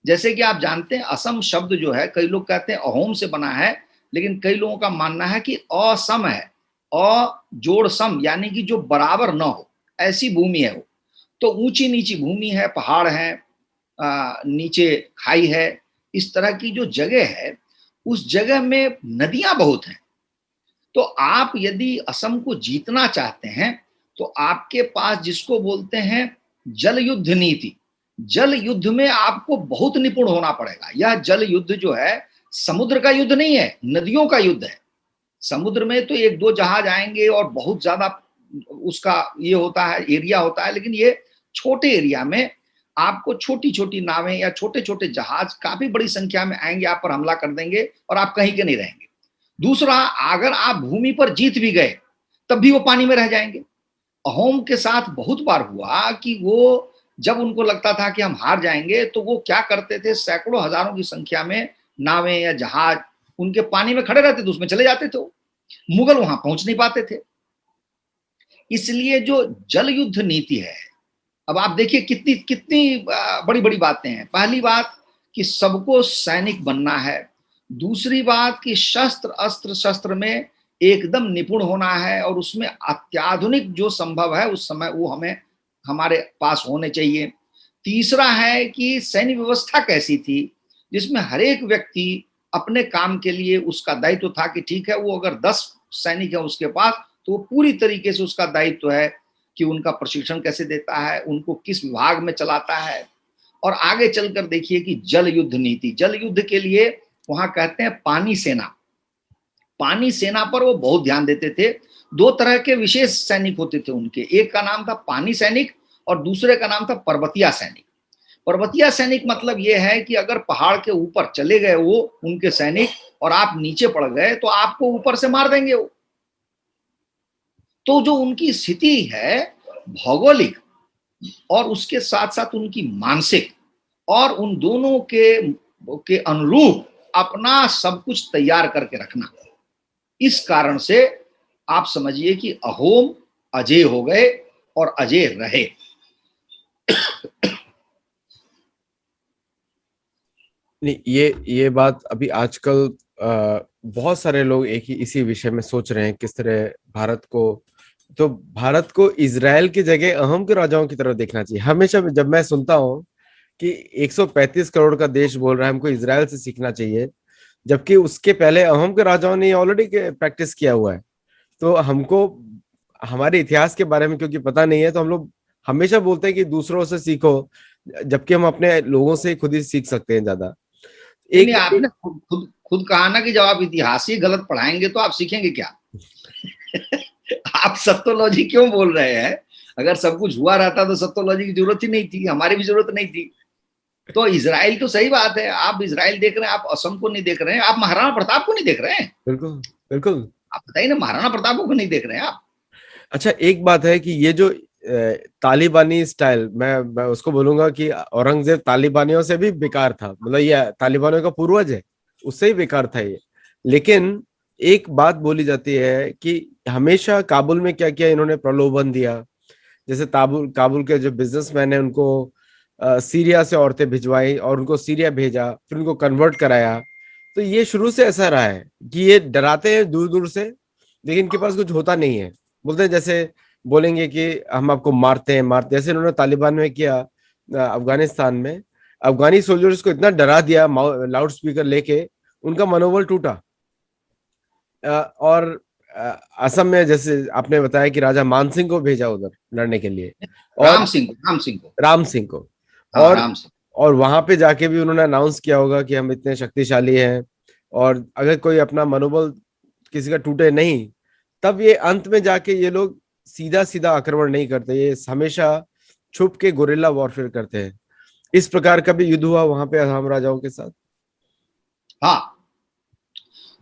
जैसे कि आप जानते हैं असम शब्द जो है, कई लोग कहते हैं अहोम से बना है, लेकिन कई लोगों का मानना है कि असम है, अ जोड़ सम, यानी कि जो बराबर न हो, ऐसी भूमि है वो। तो ऊंची नीची भूमि है, पहाड़ है, नीचे खाई है, इस तरह की जो जगह है, उस जगह में नदियां बहुत हैं। तो आप यदि असम को जीतना चाहते हैं तो आपके पास जिसको बोलते हैं जल युद्ध नीति, जल युद्ध में आपको बहुत निपुण होना पड़ेगा। यह जल युद्ध जो है समुद्र का युद्ध नहीं है, नदियों का युद्ध है। समुद्र में तो एक दो जहाज आएंगे और बहुत ज्यादा उसका ये होता है, एरिया होता है, लेकिन ये छोटे एरिया में आपको छोटी छोटी नावें या छोटे छोटे जहाज काफी बड़ी संख्या में आएंगे, आप पर हमला कर देंगे और आप कहीं के नहीं रहेंगे। दूसरा, अगर आप भूमि पर जीत भी गए तब भी वो पानी में रह जाएंगे। अहोम के साथ बहुत बार हुआ कि वो जब उनको लगता था कि हम हार जाएंगे तो वो क्या करते थे, सैकड़ों हजारों की संख्या में नावें या जहाज उनके पानी में खड़े रहते थे, उसमें चले जाते थे। मुगल वहां पहुंच नहीं पाते थे। इसलिए जो जल युद्ध नीति है, अब आप देखिए कितनी कितनी बड़ी बड़ी बातें हैं। पहली बात कि सबको सैनिक बनना है। दूसरी बात कि शस्त्र अस्त्र शस्त्र में एकदम निपुण होना है और उसमें अत्याधुनिक जो संभव है उस समय वो हमें हमारे पास होने चाहिए। तीसरा है कि सैन्य व्यवस्था कैसी थी, जिसमें हर एक व्यक्ति अपने काम के लिए उसका दायित्व था कि ठीक है, वो अगर 10 सैनिक है उसके पास तो वो पूरी तरीके से उसका दायित्व है कि उनका प्रशिक्षण कैसे देता है, उनको किस विभाग में चलाता है। और आगे चलकर देखिए कि जल युद्ध नीति, जल युद्ध के लिए वहां कहते हैं पानी सेना। पानी सेना पर वो बहुत ध्यान देते थे। दो तरह के विशेष सैनिक होते थे उनके, एक का नाम था पानी सैनिक और दूसरे का नाम था पर्वतीय सैनिक। पर्वतीय सैनिक मतलब ये है कि अगर पहाड़ के ऊपर चले गए वो उनके सैनिक और आप नीचे पड़ गए तो आपको ऊपर से मार देंगे वो। तो जो उनकी स्थिति है भौगोलिक और उसके साथ साथ उनकी मानसिक, और उन दोनों के अनुरूप अपना सब कुछ तैयार करके रखना, इस कारण से आप समझिए कि अहोम अजय हो गए और अजय रहे। नहीं, ये बात अभी आजकल बहुत सारे लोग एक ही इसी विषय में सोच रहे हैं, किस तरह भारत को इजराइल की जगह अहम के राजाओं की तरफ देखना चाहिए। हमेशा जब मैं सुनता हूँ कि 135 करोड़ का देश बोल रहा है हमको इजराइल से सीखना चाहिए, जबकि उसके पहले अहम के राजाओं ने ऑलरेडी प्रैक्टिस किया हुआ है। तो हमको हमारे इतिहास के बारे में क्योंकि पता नहीं है, तो हम लोग हमेशा बोलते हैं कि दूसरों से सीखो, जबकि हम अपने लोगों से खुद ही सीख सकते हैं ज्यादा। नहीं, आपने खुद कहा ना कि जब आप इतिहास ही गलत पढ़ाएंगे तो आप सीखेंगे क्या? आप सत्योलॉजी क्यों बोल रहे हैं? अगर सब कुछ हुआ रहता तो सत्योलॉजी की जरूरत ही नहीं थी, हमारी भी जरूरत नहीं थी। तो इजराइल तो सही बात है, आप इजराइल देख रहे हैं, आप असम को नहीं देख रहे हैं, आप महाराणा प्रताप को नहीं देख रहे हैं। बिल्कुल बिल्कुल, आप बताइए ना, महाराणा प्रताप को नहीं देख रहे हैं आप। अच्छा, एक बात है कि ये जो तालिबानी स्टाइल, मैं उसको बोलूंगा कि औरंगजेब तालिबानियों से भी बेकार था, मतलब ये तालिबानियों का पूर्वज है, उससे ही बेकार था ये। लेकिन एक बात बोली जाती है कि हमेशा काबुल में क्या किया इन्होंने, प्रलोभन दिया। जैसे काबुल के जो बिजनेसमैन है उनको सीरिया से औरतें भिजवाई और उनको सीरिया भेजा, फिर उनको कन्वर्ट कराया। तो ये शुरू से ऐसा रहा है कि ये डराते हैं दूर दूर से, लेकिन इनके पास कुछ होता नहीं है। बोलते हैं जैसे बोलेंगे कि हम आपको मारते हैं, जैसे इन्होंने तालिबान में किया अफगानिस्तान में। अफगानी सोल्जर्स को इतना डरा दिया लाउड स्पीकर लेके, उनका मनोबल टूटा। और असम में जैसे आपने बताया कि राजा मानसिंह को भेजा उधर लड़ने के लिए, और राम सिंह को। हाँ, और राम सिंह। और वहां पे जाके भी उन्होंने अनाउंस किया होगा कि हम इतने शक्तिशाली हैं, और अगर कोई अपना मनोबल किसी का टूटे नहीं, तब ये अंत में जाके ये लोग सीधा सीधा आक्रमण नहीं करते, ये हमेशा छुप के गुरिल्ला वॉरफेयर करते हैं। इस प्रकार का भी युद्ध हुआ वहां पे असम राजाओं के साथ। हाँ,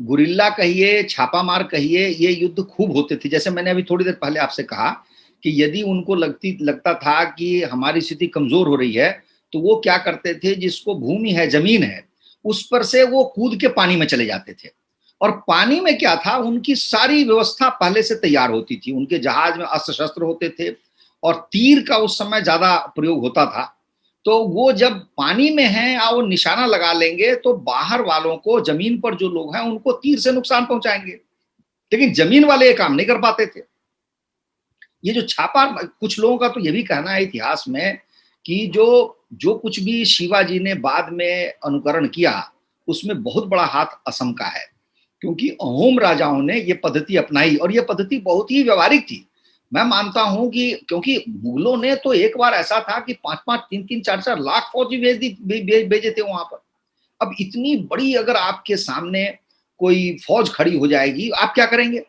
गुरिल्ला कहिए, छापामार कहिए, ये युद्ध खूब होते थे। जैसे मैंने अभी थोड़ी देर पहले आपसे कहा कि यदि उनको लगता था कि हमारी स्थिति कमजोर हो रही है, तो वो क्या करते थे, जिसको भूमि है, जमीन है, उस पर से वो कूद के पानी में चले जाते थे। और पानी में क्या था, उनकी सारी व्यवस्था पहले से तैयार होती थी। उनके जहाज में अस्त्र शस्त्र होते थे और तीर का उस समय ज्यादा प्रयोग होता था। तो वो जब पानी में हैं और वो निशाना लगा लेंगे तो बाहर वालों को, जमीन पर जो लोग हैं, उनको तीर से नुकसान पहुंचाएंगे। लेकिन जमीन वाले ये काम नहीं कर पाते थे। ये जो छापा, कुछ लोगों का तो ये भी कहना है इतिहास में कि जो जो कुछ भी शिवाजी ने बाद में अनुकरण किया, उसमें बहुत बड़ा हाथ असम का है। क्योंकि अहोम राजाओं ने ये पद्धति अपनाई और ये पद्धति बहुत ही व्यवहारिक थी। मैं मानता हूं कि क्योंकि मुगलों ने तो एक बार ऐसा था कि 5-5, 3-3, 4-4 लाख फौजी भेजे थे वहां पर। अब इतनी बड़ी अगर आपके सामने कोई फौज खड़ी हो जाएगी, आप क्या करेंगे?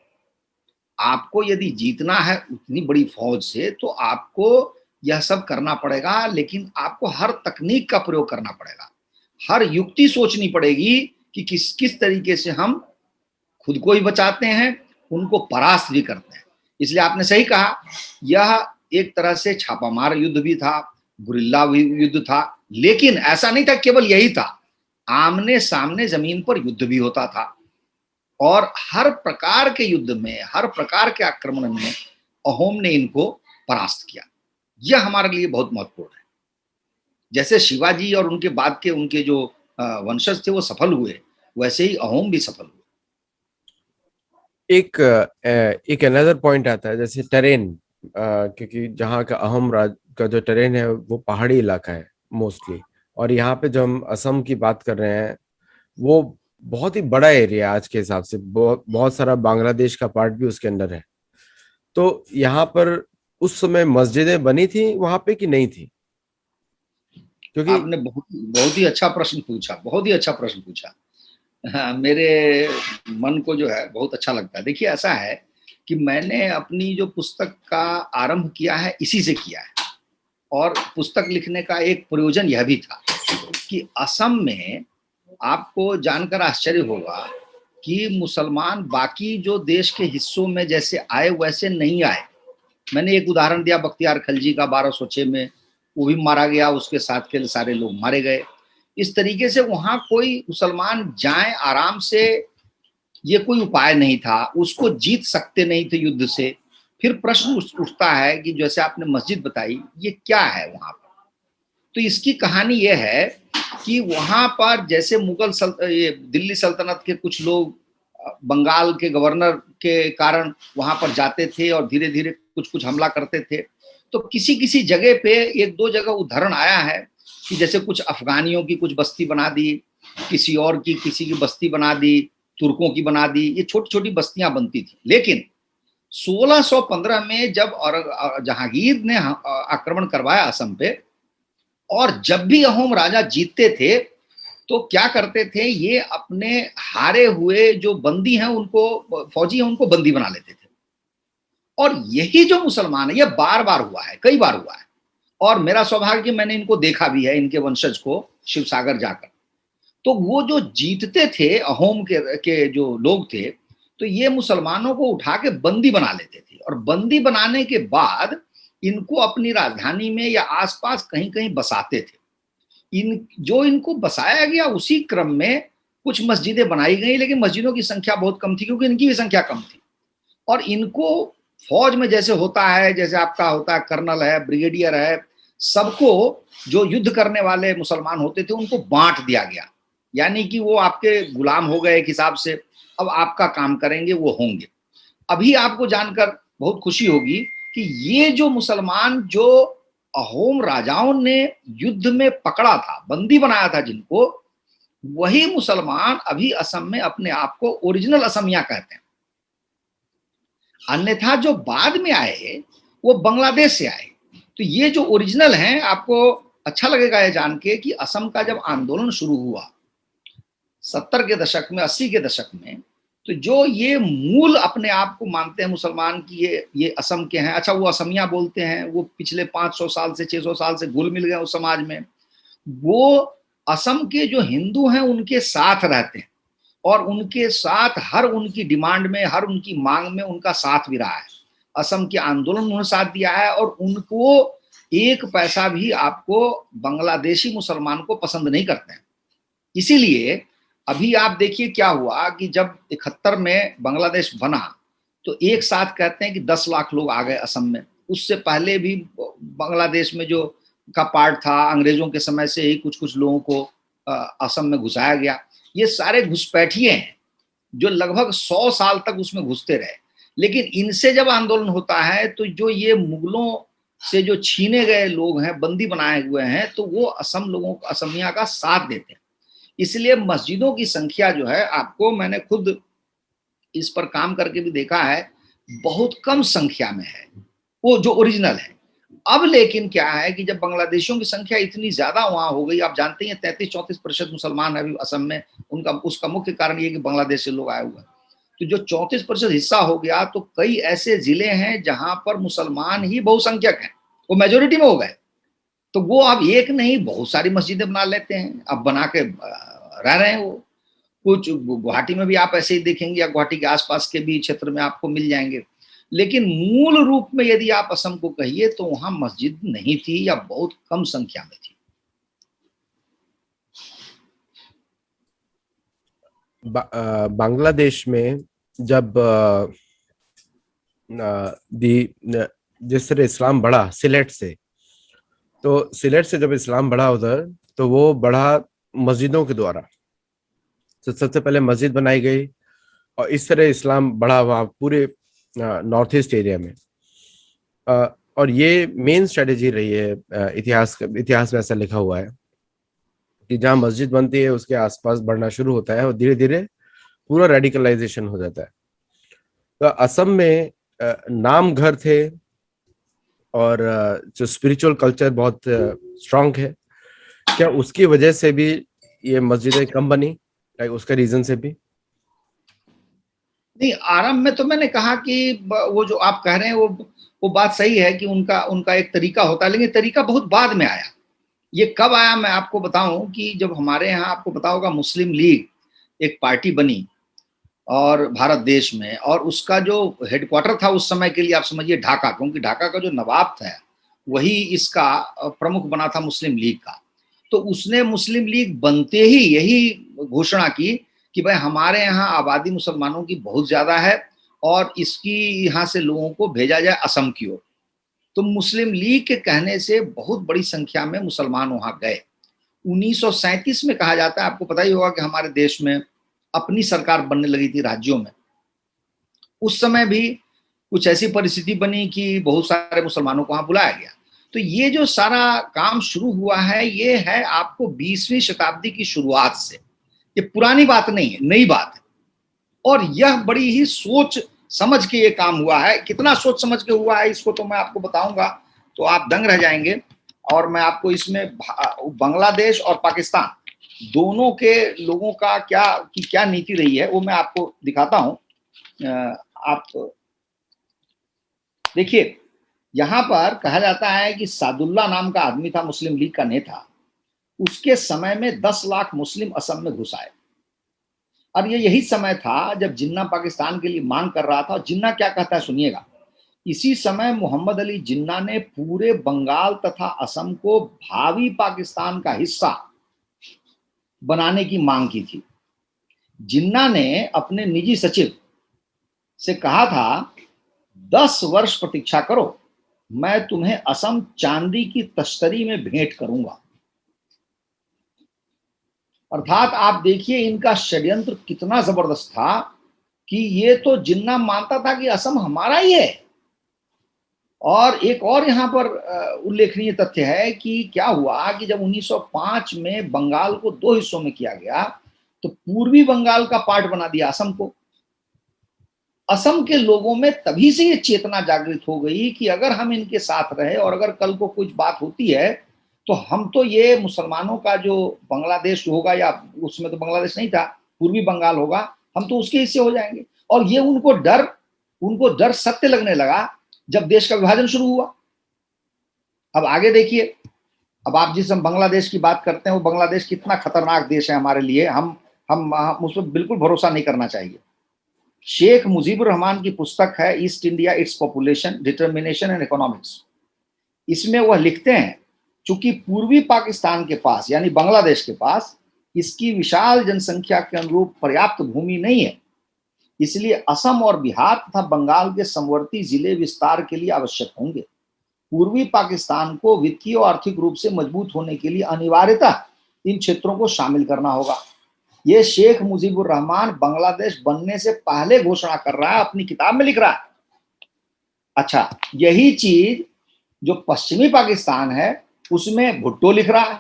आपको यदि जीतना है उतनी बड़ी फौज से, तो आपको यह सब करना पड़ेगा, लेकिन आपको हर तकनीक का प्रयोग करना पड़ेगा, हर युक्ति सोचनी पड़ेगी कि किस किस तरीके से हम खुद को ही बचाते हैं, उनको परास्त भी करते हैं। इसलिए आपने सही कहा, यह एक तरह से छापामार युद्ध भी था, गुरिल्ला युद्ध था, लेकिन ऐसा नहीं था केवल यही था, आमने सामने जमीन पर युद्ध भी होता था। और हर प्रकार के युद्ध में, हर प्रकार के आक्रमण में अहोम ने इनको परास्त किया। यह हमारे लिए बहुत महत्वपूर्ण है। जैसे शिवाजी और उनके बाद के उनके जो वंशज थे वो सफल हुए, वैसे ही अहोम भी सफल हुए। एक अनदर पॉइंट आता है, जैसे टेरेन, क्योंकि जहाँ का अहम राज का जो टेरेन है वो पहाड़ी इलाका है मोस्टली, और यहाँ पे जो हम असम की बात कर रहे हैं वो बहुत ही बड़ा एरिया आज के हिसाब से, बहुत सारा बांग्लादेश का पार्ट भी उसके अंदर है। तो यहाँ पर उस समय मस्जिदें बनी थी वहां पे कि नहीं थी? क्योंकि आपने बहुत बहुत ही अच्छा प्रश्न पूछा, बहुत ही अच्छा प्रश्न पूछा। हाँ, मेरे मन को जो है बहुत अच्छा लगता है। देखिए, ऐसा है कि मैंने अपनी जो पुस्तक का आरंभ किया है इसी से किया है, और पुस्तक लिखने का एक प्रयोजन यह भी था कि असम में आपको जानकर आश्चर्य होगा कि मुसलमान बाकी जो देश के हिस्सों में जैसे आए वैसे नहीं आए। मैंने एक उदाहरण दिया बख्तियार खलजी का 1206 में, वो भी मारा गया, उसके साथ के सारे लोग मारे गए। इस तरीके से वहां कोई मुसलमान जाए आराम से, ये कोई उपाय नहीं था, उसको जीत सकते नहीं थे युद्ध से। फिर प्रश्न उठता है कि जैसे आपने मस्जिद बताई, ये क्या है वहां पर? तो इसकी कहानी ये है कि वहां पर जैसे ये दिल्ली सल्तनत के कुछ लोग बंगाल के गवर्नर के कारण वहां पर जाते थे और धीरे धीरे कुछ कुछ हमला करते थे। तो किसी किसी जगह पे एक दो जगह उदाहरण आया है कि जैसे कुछ अफगानियों की कुछ बस्ती बना दी, किसी और की किसी की बस्ती बना दी, तुर्कों की बना दी, ये छोटी छोटी बस्तियां बनती थी। लेकिन 1615 में जब जहांगीर ने आक्रमण करवाया असम पे, और जब भी अहोम राजा जीतते थे तो क्या करते थे, ये अपने हारे हुए जो बंदी हैं, उनको, फौजी हैं, उनको बंदी बना लेते थे। और यही जो मुसलमान है, ये बार बार हुआ है, कई बार हुआ है। और मेरा सौभाग्य, मैंने इनको देखा भी है, इनके वंशज को शिव सागर जाकर। तो वो जो जीतते थे अहोम के जो लोग थे, तो ये मुसलमानों को उठा के बंदी बना लेते थे, और बंदी बनाने के बाद इनको अपनी राजधानी में या आसपास कहीं कहीं बसाते थे। इनको बसाया गया, उसी क्रम में कुछ मस्जिदें बनाई गई, लेकिन मस्जिदों की संख्या बहुत कम थी क्योंकि इनकी भी संख्या कम थी। और इनको फौज में जैसे होता है, जैसे आपका होता है कर्नल है, ब्रिगेडियर है, सबको जो युद्ध करने वाले मुसलमान होते थे उनको बांट दिया गया। यानी कि वो आपके गुलाम हो गए एक हिसाब से, अब आपका काम करेंगे वो होंगे। अभी आपको जानकर बहुत खुशी होगी कि ये जो मुसलमान जो अहोम राजाओं ने युद्ध में पकड़ा था, बंदी बनाया था जिनको, वही मुसलमान अभी असम में अपने आप को ओरिजिनल असमिया कहते हैं। अन्यथा जो बाद में आए वो बांग्लादेश से आए। तो ये जो ओरिजिनल हैं, आपको अच्छा लगेगा ये जान के कि असम का जब आंदोलन शुरू हुआ 70 के दशक में, 80 के दशक में, तो जो ये मूल अपने आप को मानते हैं मुसलमान की ये असम के हैं, अच्छा वो असमिया बोलते हैं, वो पिछले 500 साल से 600 साल से घुल मिल गए उस समाज में, वो असम के जो हिंदू हैं उनके साथ रहते हैं। और उनके साथ हर उनकी डिमांड में, हर उनकी मांग में उनका साथ भी रहा है। असम के आंदोलन में उन्होंने साथ दिया है, और उनको एक पैसा भी आपको बांग्लादेशी मुसलमान को पसंद नहीं करते हैं। इसीलिए अभी आप देखिए क्या हुआ कि जब 71 में बांग्लादेश बना तो एक साथ कहते हैं कि 10 लाख लोग आ गए असम में। उससे पहले भी बांग्लादेश में जो का पार्ट था, अंग्रेजों के समय से ही कुछ कुछ लोगों को असम में घुसाया गया। ये सारे घुसपैठिए हैं जो लगभग 100 साल तक उसमें घुसते रहे। लेकिन इनसे जब आंदोलन होता है तो जो ये मुगलों से जो छीने गए लोग हैं, बंदी बनाए हुए हैं, तो वो असम लोगों को, असमिया का साथ देते हैं। इसलिए मस्जिदों की संख्या जो है, आपको मैंने खुद इस पर काम करके भी देखा है, बहुत कम संख्या में है वो जो ओरिजिनल है। अब लेकिन क्या है कि जब बांग्लादेशियों की संख्या इतनी ज्यादा वहां हो गई, आप जानते हैं 33-34% मुसलमान है अभी असम में। उनका उसका मुख्य कारण ये कि बांग्लादेश से लोग आए हुए हैं। तो जो 34% हिस्सा हो गया, तो कई ऐसे जिले हैं जहां पर मुसलमान ही बहुसंख्यक हैं, वो मेजोरिटी में हो गए। तो वो अब एक नहीं बहुत सारी मस्जिदें बना लेते हैं, अब बना के रह रहे हैं वो। कुछ गुवाहाटी में भी आप ऐसे ही देखेंगे, या गुवाहाटी के आसपास के भी क्षेत्र में आपको मिल जाएंगे। लेकिन मूल रूप में यदि आप असम को कहिए तो वहां मस्जिद नहीं थी, या बहुत कम संख्या में थी। बांग्लादेश में जब जिस तरह इस्लाम बढ़ा सिलेट से, तो सिलेट से जब इस्लाम बढ़ा उधर, तो वो बढ़ा मस्जिदों के द्वारा। तो सबसे पहले मस्जिद बनाई गई, और इस तरह इस्लाम बढ़ा वहाँ पूरे नॉर्थ ईस्ट एरिया में। और ये मेन स्ट्रेटेजी रही है। इतिहास में ऐसा लिखा हुआ है कि जहाँ मस्जिद बनती है उसके आसपास बढ़ना शुरू होता है, और धीरे धीरे पूरा रेडिकलाइजेशन हो जाता है। तो असम में नाम घर थे, और जो स्पिरिचुअल कल्चर बहुत स्ट्रांग है। क्या उसकी वजह से भी ये मस्जिदें कम बनी, लाइक उसका रीजन से भी? नहीं, आरंभ में तो मैंने कहा कि वो जो आप कह रहे हैं वो बात सही है कि उनका उनका एक तरीका होता है, लेकिन तरीका बहुत बाद में आया। ये कब आया मैं आपको बताऊं कि जब हमारे यहाँ, आपको पता होगा, मुस्लिम लीग एक पार्टी बनी और भारत देश में, और उसका जो हेडक्वार्टर था उस समय के लिए, आप समझिए ढाका, क्योंकि ढाका का जो नवाब था वही इसका प्रमुख बना था मुस्लिम लीग का। तो उसने मुस्लिम लीग बनते ही यही घोषणा की कि भाई हमारे यहाँ आबादी मुसलमानों की बहुत ज्यादा है, और इसकी यहाँ से लोगों को भेजा जाए असम की ओर। तो मुस्लिम लीग के कहने से बहुत बड़ी संख्या में मुसलमान वहां गए। 1937 में कहा जाता है, आपको पता ही होगा कि हमारे देश में अपनी सरकार बनने लगी थी राज्यों में। उस समय भी कुछ ऐसी परिस्थिति बनी कि बहुत सारे मुसलमानों को वहां बुलाया गया। तो ये जो सारा काम शुरू हुआ है, ये है आपको 20वीं शताब्दी की शुरुआत से। ये पुरानी बात नहीं है, नई बात है। और यह बड़ी ही सोच समझ के ये काम हुआ है। कितना सोच समझ के हुआ है इसको तो मैं आपको बताऊंगा तो आप दंग रह जाएंगे। और मैं आपको इसमें बांग्लादेश और पाकिस्तान दोनों के लोगों का क्या नीति रही है वो मैं आपको दिखाता हूं। आप देखिए, यहां पर कहा जाता है कि सादुल्ला नाम का आदमी था, मुस्लिम लीग का नेता। उसके समय में 10 लाख मुस्लिम असम में घुस आए। अब ये यही समय था जब जिन्ना पाकिस्तान के लिए मांग कर रहा था। जिन्ना क्या कहता है सुनिएगा। इसी समय मोहम्मद अली जिन्ना ने पूरे बंगाल तथा असम को भावी पाकिस्तान का हिस्सा बनाने की मांग की थी। जिन्ना ने अपने निजी सचिव से कहा था, 10 वर्ष प्रतीक्षा करो, मैं तुम्हें असम चांदी की तश्तरी में भेंट करूंगा। अर्थात आप देखिए इनका षड्यंत्र कितना जबरदस्त था कि ये तो जिन्ना मानता था कि असम हमारा ही है। और एक और यहाँ पर उल्लेखनीय तथ्य है कि क्या हुआ कि जब 1905 में बंगाल को 2 हिस्सों में किया गया, तो पूर्वी बंगाल का पार्ट बना दिया असम को। असम के लोगों में तभी से ये चेतना जागृत हो गई कि अगर हम इनके साथ रहे और अगर कल को कुछ बात होती है तो हम तो ये मुसलमानों का जो बांग्लादेश होगा, या उसमें तो बांग्लादेश नहीं था, पूर्वी बंगाल होगा, हम तो उसके हिस्से हो जाएंगे। और ये उनको डर सत्य लगने लगा जब देश का विभाजन शुरू हुआ। अब आगे देखिए, अब आप जिस हम बांग्लादेश की बात करते हैं, वो बांग्लादेश कितना खतरनाक देश है हमारे लिए। हम हम उस पर बिल्कुल भरोसा नहीं करना चाहिए। शेख मुजीबुर रहमान की पुस्तक है east India, its population, determination and economics. इसमें वह लिखते हैं, चूंकि पूर्वी पाकिस्तान के पास यानी बांग्लादेश के पास इसकी विशाल जनसंख्या के अनुरूप पर्याप्त भूमि नहीं है, इसलिए असम और बिहार तथा बंगाल के समवर्ती जिले विस्तार के लिए आवश्यक होंगे। पूर्वी पाकिस्तान को वित्तीय और आर्थिक रूप से मजबूत होने के लिए अनिवार्यतः इन क्षेत्रों को शामिल करना होगा। ये शेख मुजीबुर रहमान बांग्लादेश बनने से पहले घोषणा कर रहा है, अपनी किताब में लिख रहा है। अच्छा, यही चीज जो पश्चिमी पाकिस्तान है उसमें भुट्टो लिख रहा है।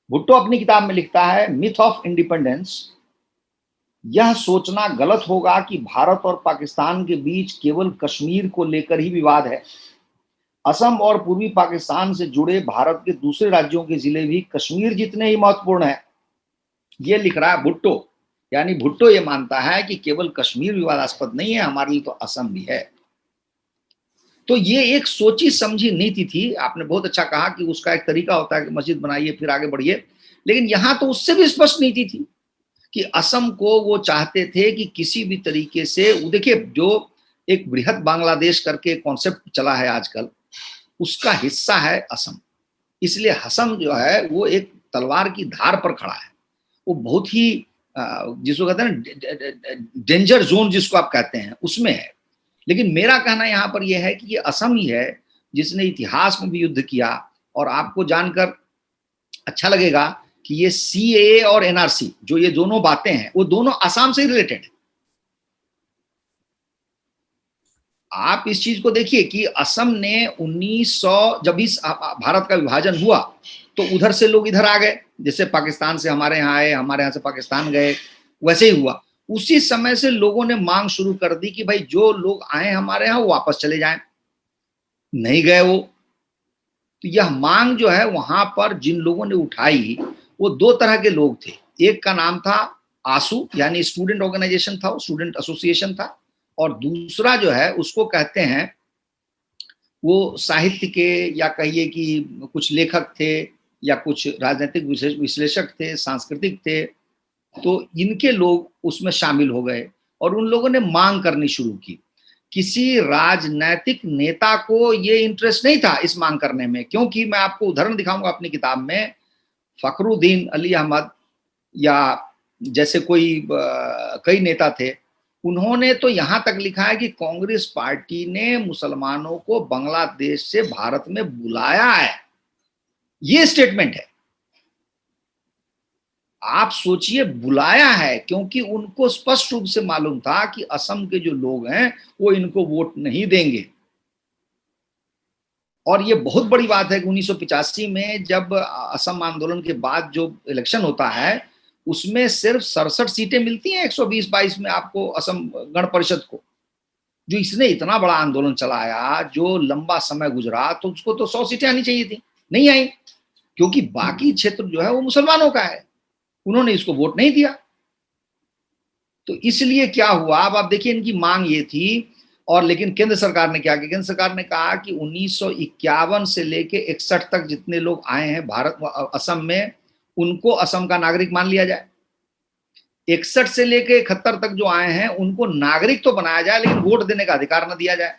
भुट्टो अपनी किताब में लिखता है मिथ ऑफ इंडिपेंडेंस, यह सोचना गलत होगा कि भारत और पाकिस्तान के बीच केवल कश्मीर को लेकर ही विवाद है। असम और पूर्वी पाकिस्तान से जुड़े भारत के दूसरे राज्यों के जिले भी कश्मीर जितने ही महत्वपूर्ण है। ये लिख रहा है भुट्टो, यानी भुट्टो ये मानता है कि केवल कश्मीर विवादास्पद नहीं है, हमारे लिए तो असम भी है। तो ये एक सोची समझी नीति थी। आपने बहुत अच्छा कहा कि उसका एक तरीका होता है कि मस्जिद बनाइए फिर आगे बढ़िए, लेकिन यहां तो उससे भी स्पष्ट नीति थी कि असम को वो चाहते थे कि किसी भी तरीके से, देखिए जो एक बृहद बांग्लादेश करके कॉन्सेप्ट चला है आजकल, उसका हिस्सा है असम। इसलिए असम जो है वो एक तलवार की धार पर खड़ा है। वो बहुत ही जिसको कहते हैं ना डेंजर जोन जिसको आप कहते हैं उसमें है। लेकिन मेरा कहना यहाँ पर यह है कि ये असम ही है जिसने इतिहास में भी युद्ध किया। और आपको जानकर अच्छा लगेगा कि ये सीएए और एनआरसी जो ये दोनों बातें हैं वो दोनों असम से ही रिलेटेड है। आप इस चीज को देखिए कि असम ने 1900 जब इस भारत का विभाजन हुआ तो उधर से लोग इधर आ गए, जैसे पाकिस्तान से हमारे यहाँ आए, हमारे यहाँ से पाकिस्तान गए, वैसे ही हुआ। उसी समय से लोगों ने मांग शुरू कर दी कि भाई जो लोग आए हमारे यहाँ वो वापस चले जाएं। नहीं गए वो, तो यह मांग जो है वहां पर जिन लोगों ने उठाई वो दो तरह के लोग थे। एक का नाम था आसू, यानी स्टूडेंट ऑर्गेनाइजेशन था, स्टूडेंट एसोसिएशन था। और दूसरा जो है उसको कहते हैं, वो साहित्य के या कहिए कि कुछ लेखक थे या कुछ राजनीतिक विश्लेषक थे, सांस्कृतिक थे। तो इनके लोग उसमें शामिल हो गए और उन लोगों ने मांग करनी शुरू की। किसी राजनैतिक नेता को ये इंटरेस्ट नहीं था इस मांग करने में, क्योंकि मैं आपको उदाहरण दिखाऊंगा अपनी किताब में। फखरुद्दीन अली अहमद या जैसे कोई कई नेता थे, उन्होंने तो यहां तक लिखा है कि कांग्रेस पार्टी ने मुसलमानों को बांग्लादेश से भारत में बुलाया है, ये स्टेटमेंट है। आप सोचिए, बुलाया है, क्योंकि उनको स्पष्ट रूप से मालूम था कि असम के जो लोग हैं वो इनको वोट नहीं देंगे। और ये बहुत बड़ी बात है कि 1985 में जब असम आंदोलन के बाद जो इलेक्शन होता है उसमें सिर्फ 67 सीटें मिलती हैं 120-22 में आपको असम गण परिषद को। जो इसने इतना बड़ा आंदोलन चलाया, जो लंबा समय गुजरा, तो उसको तो 100 सीटें आनी चाहिए थी, नहीं आई, क्योंकि बाकी क्षेत्र जो है वो मुसलमानों का है, उन्होंने इसको वोट नहीं दिया। तो इसलिए क्या हुआ, अब आप देखिए इनकी मांग ये थी। और लेकिन केंद्र सरकार ने क्या किया, केंद्र सरकार ने कहा कि 1951 से लेके 61 तक जितने लोग आए हैं भारत असम में, उनको असम का नागरिक मान लिया जाए। 61 से लेके 71 तक जो आए हैं उनको नागरिक तो बनाया जाए, लेकिन वोट देने का अधिकार न दिया जाए।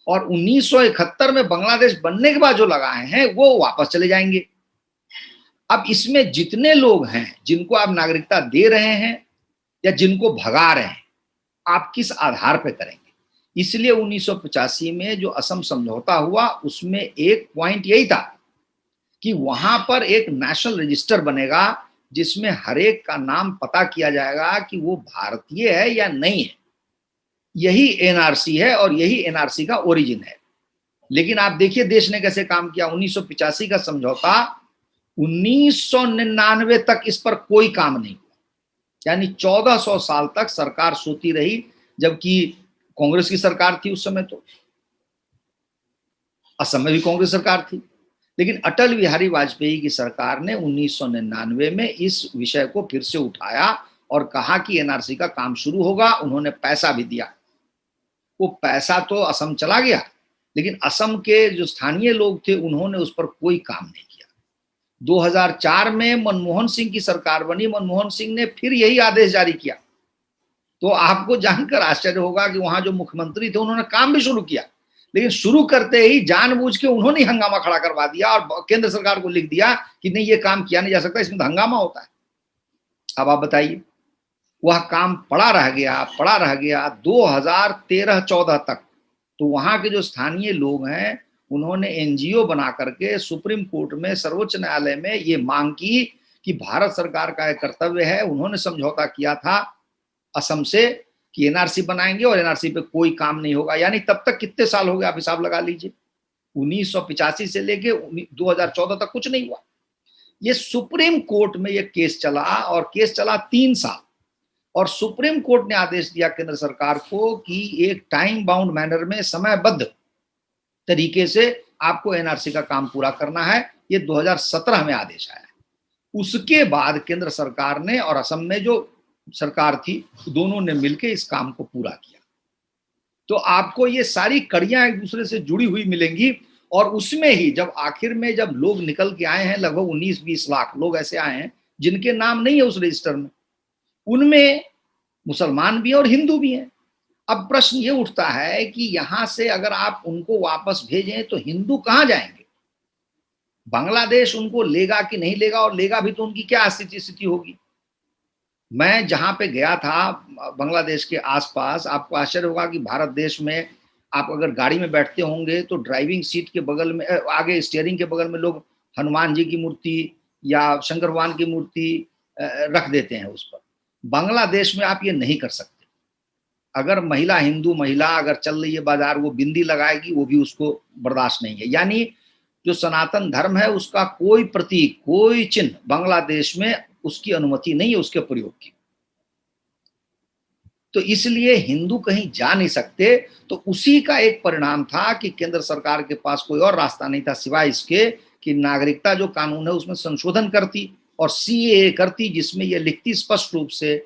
और 1971 में बांग्लादेश बनने के बाद जो लगाए हैं वो वापस चले जाएंगे। अब इसमें जितने लोग हैं जिनको आप नागरिकता दे रहे हैं या जिनको भगा रहे हैं, आप किस आधार पर करेंगे? इसलिए 1985 में जो असम समझौता हुआ उसमें एक पॉइंट यही था कि वहां पर एक नेशनल रजिस्टर बनेगा जिसमें हर एक का नाम पता किया जाएगा कि वो भारतीय है या नहीं है। यही एनआरसी है और यही एनआरसी का ओरिजिन है। लेकिन आप देखिए देश ने कैसे काम किया। 1985 का समझौता, 1999 तक इस पर कोई काम नहीं हुआ, यानी 1400 साल तक सरकार सोती रही, जबकि कांग्रेस की सरकार थी उस समय। तो असम में भी कांग्रेस सरकार थी, लेकिन अटल बिहारी वाजपेयी की सरकार ने 1999 में इस विषय को फिर से उठाया और कहा कि एनआरसी का काम शुरू होगा। उन्होंने पैसा भी दिया। वो पैसा तो असम चला गया, लेकिन असम के जो स्थानीय लोग थे उन्होंने उस पर कोई काम नहीं किया। 2004 में मनमोहन सिंह की सरकार बनी, मनमोहन सिंह ने फिर यही आदेश जारी किया। तो आपको जानकर आश्चर्य होगा कि वहां जो मुख्यमंत्री थे उन्होंने काम भी शुरू किया, लेकिन शुरू करते ही जानबूझ के उन्होंने हंगामा खड़ा करवा दिया और केंद्र सरकार को लिख दिया कि नहीं, ये काम किया नहीं जा सकता, इसमें तो हंगामा होता है। अब आप बताइए, वह काम पड़ा रह गया 2013-14 तक। तो वहां के जो स्थानीय लोग हैं उन्होंने एनजीओ बना करके सुप्रीम कोर्ट में, सर्वोच्च न्यायालय में ये मांग की कि भारत सरकार का एक कर्तव्य है। उन्होंने समझौता किया था असम से कि एनआरसी बनाएंगे और एनआरसी पे कोई काम नहीं होगा। यानी तब तक कितने साल हो गए, आप हिसाब लगा लीजिए, 1985 से लेके 2014 तक कुछ नहीं हुआ। ये सुप्रीम कोर्ट में ये केस चला और केस चला 3 साल, और सुप्रीम कोर्ट ने आदेश दिया केंद्र सरकार को कि एक टाइम बाउंड मैनर में, समयबद्ध तरीके से आपको एनआरसी का काम पूरा करना है। ये 2017 में आदेश आया। उसके बाद केंद्र सरकार ने और असम में जो सरकार थी, दोनों ने मिलकर इस काम को पूरा किया। तो आपको ये सारी कड़ियां एक दूसरे से जुड़ी हुई मिलेंगी। और उसमें ही जब आखिर में जब लोग निकल के आए हैं, लगभग 19-20 लाख लोग ऐसे आए हैं जिनके नाम नहीं है उस रजिस्टर में, उनमें मुसलमान भी हैं और हिंदू भी हैं। अब प्रश्न ये उठता है कि यहां से अगर आप उनको वापस भेजें तो हिंदू कहां जाएंगे? बांग्लादेश उनको लेगा कि नहीं लेगा, और लेगा भी तो उनकी क्या स्थिति होगी? मैं जहां पे गया था बांग्लादेश के आसपास, आपको आश्चर्य होगा कि भारत देश में आप अगर गाड़ी में बैठते होंगे तो ड्राइविंग सीट के बगल में, आगे स्टीयरिंग के बगल में लोग हनुमान जी की मूर्ति या शंकर भगवान की मूर्ति रख देते हैं उस पर। बांग्लादेश में आप ये नहीं कर सकते। अगर महिला, हिंदू महिला अगर चल रही है बाजार, वो बिंदी लगाएगी, वो भी उसको बर्दाश्त नहीं है। यानी जो सनातन धर्म है उसका कोई प्रतीक, कोई चिन्ह बांग्लादेश में उसकी अनुमति नहीं है उसके प्रयोग की। तो इसलिए हिंदू कहीं जा नहीं सकते। तो उसी का एक परिणाम था कि केंद्र सरकार के पास कोई और रास्ता नहीं था सिवाय इसके कि नागरिकता जो कानून है उसमें संशोधन करती और सीएए करती, जिसमें यह लिखती स्पष्ट रूप से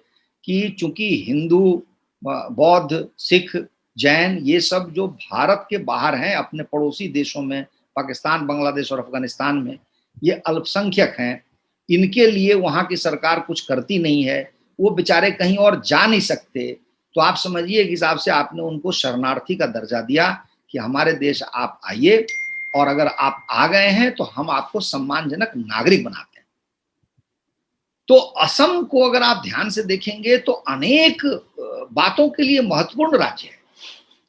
कि चूंकि हिंदू, बौद्ध, सिख, जैन ये सब जो भारत के बाहर हैं, अपने पड़ोसी देशों में, पाकिस्तान, बांग्लादेश और अफगानिस्तान में, ये अल्पसंख्यक हैं, इनके लिए वहां की सरकार कुछ करती नहीं है, वो बेचारे कहीं और जा नहीं सकते। तो आप समझिए कि हिसाब से आपने उनको शरणार्थी का दर्जा दिया कि हमारे देश आप आइए, और अगर आप आ गए हैं तो हम आपको सम्मानजनक नागरिक बनाते हैं। तो असम को अगर आप ध्यान से देखेंगे तो अनेक बातों के लिए महत्वपूर्ण राज्य है।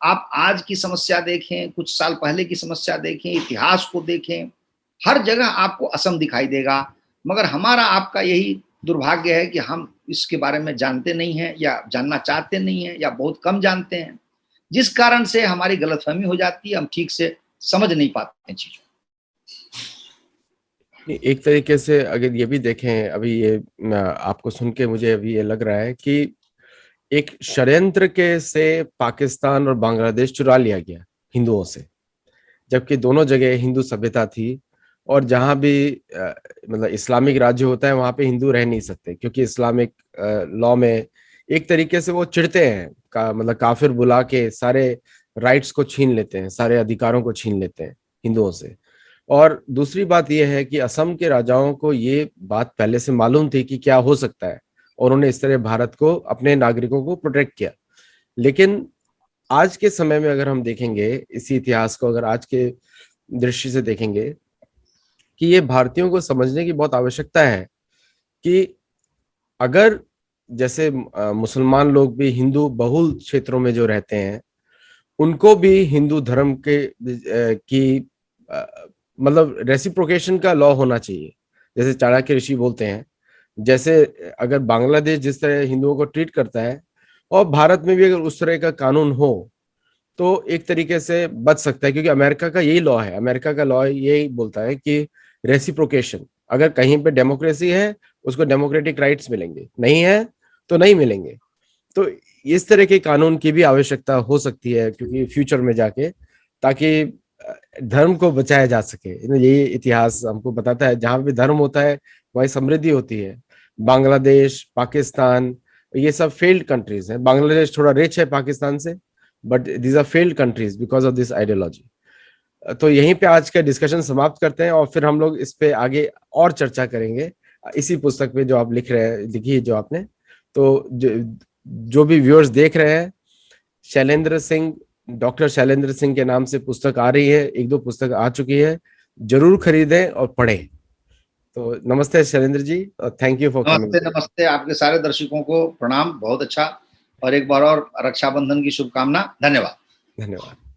आप आज की समस्या देखें, कुछ साल पहले की समस्या देखें, इतिहास को देखें, हर जगह आपको असम दिखाई देगा। मगर हमारा आपका यही दुर्भाग्य है कि हम इसके बारे में जानते नहीं हैं, या जानना चाहते नहीं हैं, या बहुत कम जानते हैं, जिस कारण से हमारी गलतफहमी हो जाती है, हम ठीक से समझ नहीं पाते हैं चीजों। एक तरीके से अगर ये भी देखें, अभी ये आपको सुन के मुझे अभी ये लग रहा है कि एक षड्यंत्र के से पाकिस्तान और बांग्लादेश चुरा लिया गया हिंदुओं से, जबकि दोनों जगह हिंदू सभ्यता थी। और जहां भी मतलब इस्लामिक राज्य होता है वहां पे हिंदू रह नहीं सकते, क्योंकि इस्लामिक लॉ में एक तरीके से वो चिढ़ते हैं, मतलब काफिर बुला के सारे राइट्स को छीन लेते हैं, सारे अधिकारों को छीन लेते हैं हिंदुओं से। और दूसरी बात यह है कि असम के राजाओं को ये बात पहले से मालूम थी कि क्या हो सकता है, और उन्होंने इस तरह भारत को, अपने नागरिकों को प्रोटेक्ट किया। लेकिन आज के समय में अगर हम देखेंगे इसी इतिहास को, अगर आज के दृष्टि से देखेंगे, कि ये भारतीयों को समझने की बहुत आवश्यकता है कि अगर जैसे मुसलमान लोग भी हिंदू बहुल क्षेत्रों में जो रहते हैं, उनको भी हिंदू धर्म की मतलब रेसिप्रोकेशन का लॉ होना चाहिए। जैसे चाणक्य ऋषि बोलते हैं, जैसे अगर बांग्लादेश जिस तरह हिंदुओं को ट्रीट करता है, और भारत में भी अगर उस तरह का कानून हो तो एक तरीके से बच सकता है। क्योंकि अमेरिका का यही लॉ है, अमेरिका का लॉ यही बोलता है कि रेसिप्रोकेशन, अगर कहीं पे डेमोक्रेसी है उसको डेमोक्रेटिक राइट्स मिलेंगे, नहीं है तो नहीं मिलेंगे। तो इस तरह के कानून की भी आवश्यकता हो सकती है, क्योंकि फ्यूचर में जाके, ताकि धर्म को बचाया जा सके। यही इतिहास हमको बताता है, जहां भी धर्म होता है वहीं समृद्धि होती है। बांग्लादेश, पाकिस्तान, ये सब फेल्ड कंट्रीज हैं। बांग्लादेश थोड़ा रिच है पाकिस्तान से, but these are failed countries because of this ideology. तो यहीं पे आज का डिस्कशन समाप्त करते हैं और फिर हम लोग इस पे आगे और चर्चा करेंगे इसी पुस्तक पे जो आप लिखी है जो आपने। तो जो भी व्यूअर्स देख रहे हैं, शैलेंद्र सिंह, डॉक्टर शैलेंद्र सिंह के नाम से पुस्तक आ रही है, एक दो पुस्तक आ चुकी है, जरूर खरीदें और पढ़ें। तो नमस्ते Shailendra ji, thank you for coming. नमस्ते नमस्ते, आपके सारे दर्शकों को प्रणाम, बहुत अच्छा, और एक बार और रक्षाबंधन की शुभकामना। धन्यवाद। धन्यवाद।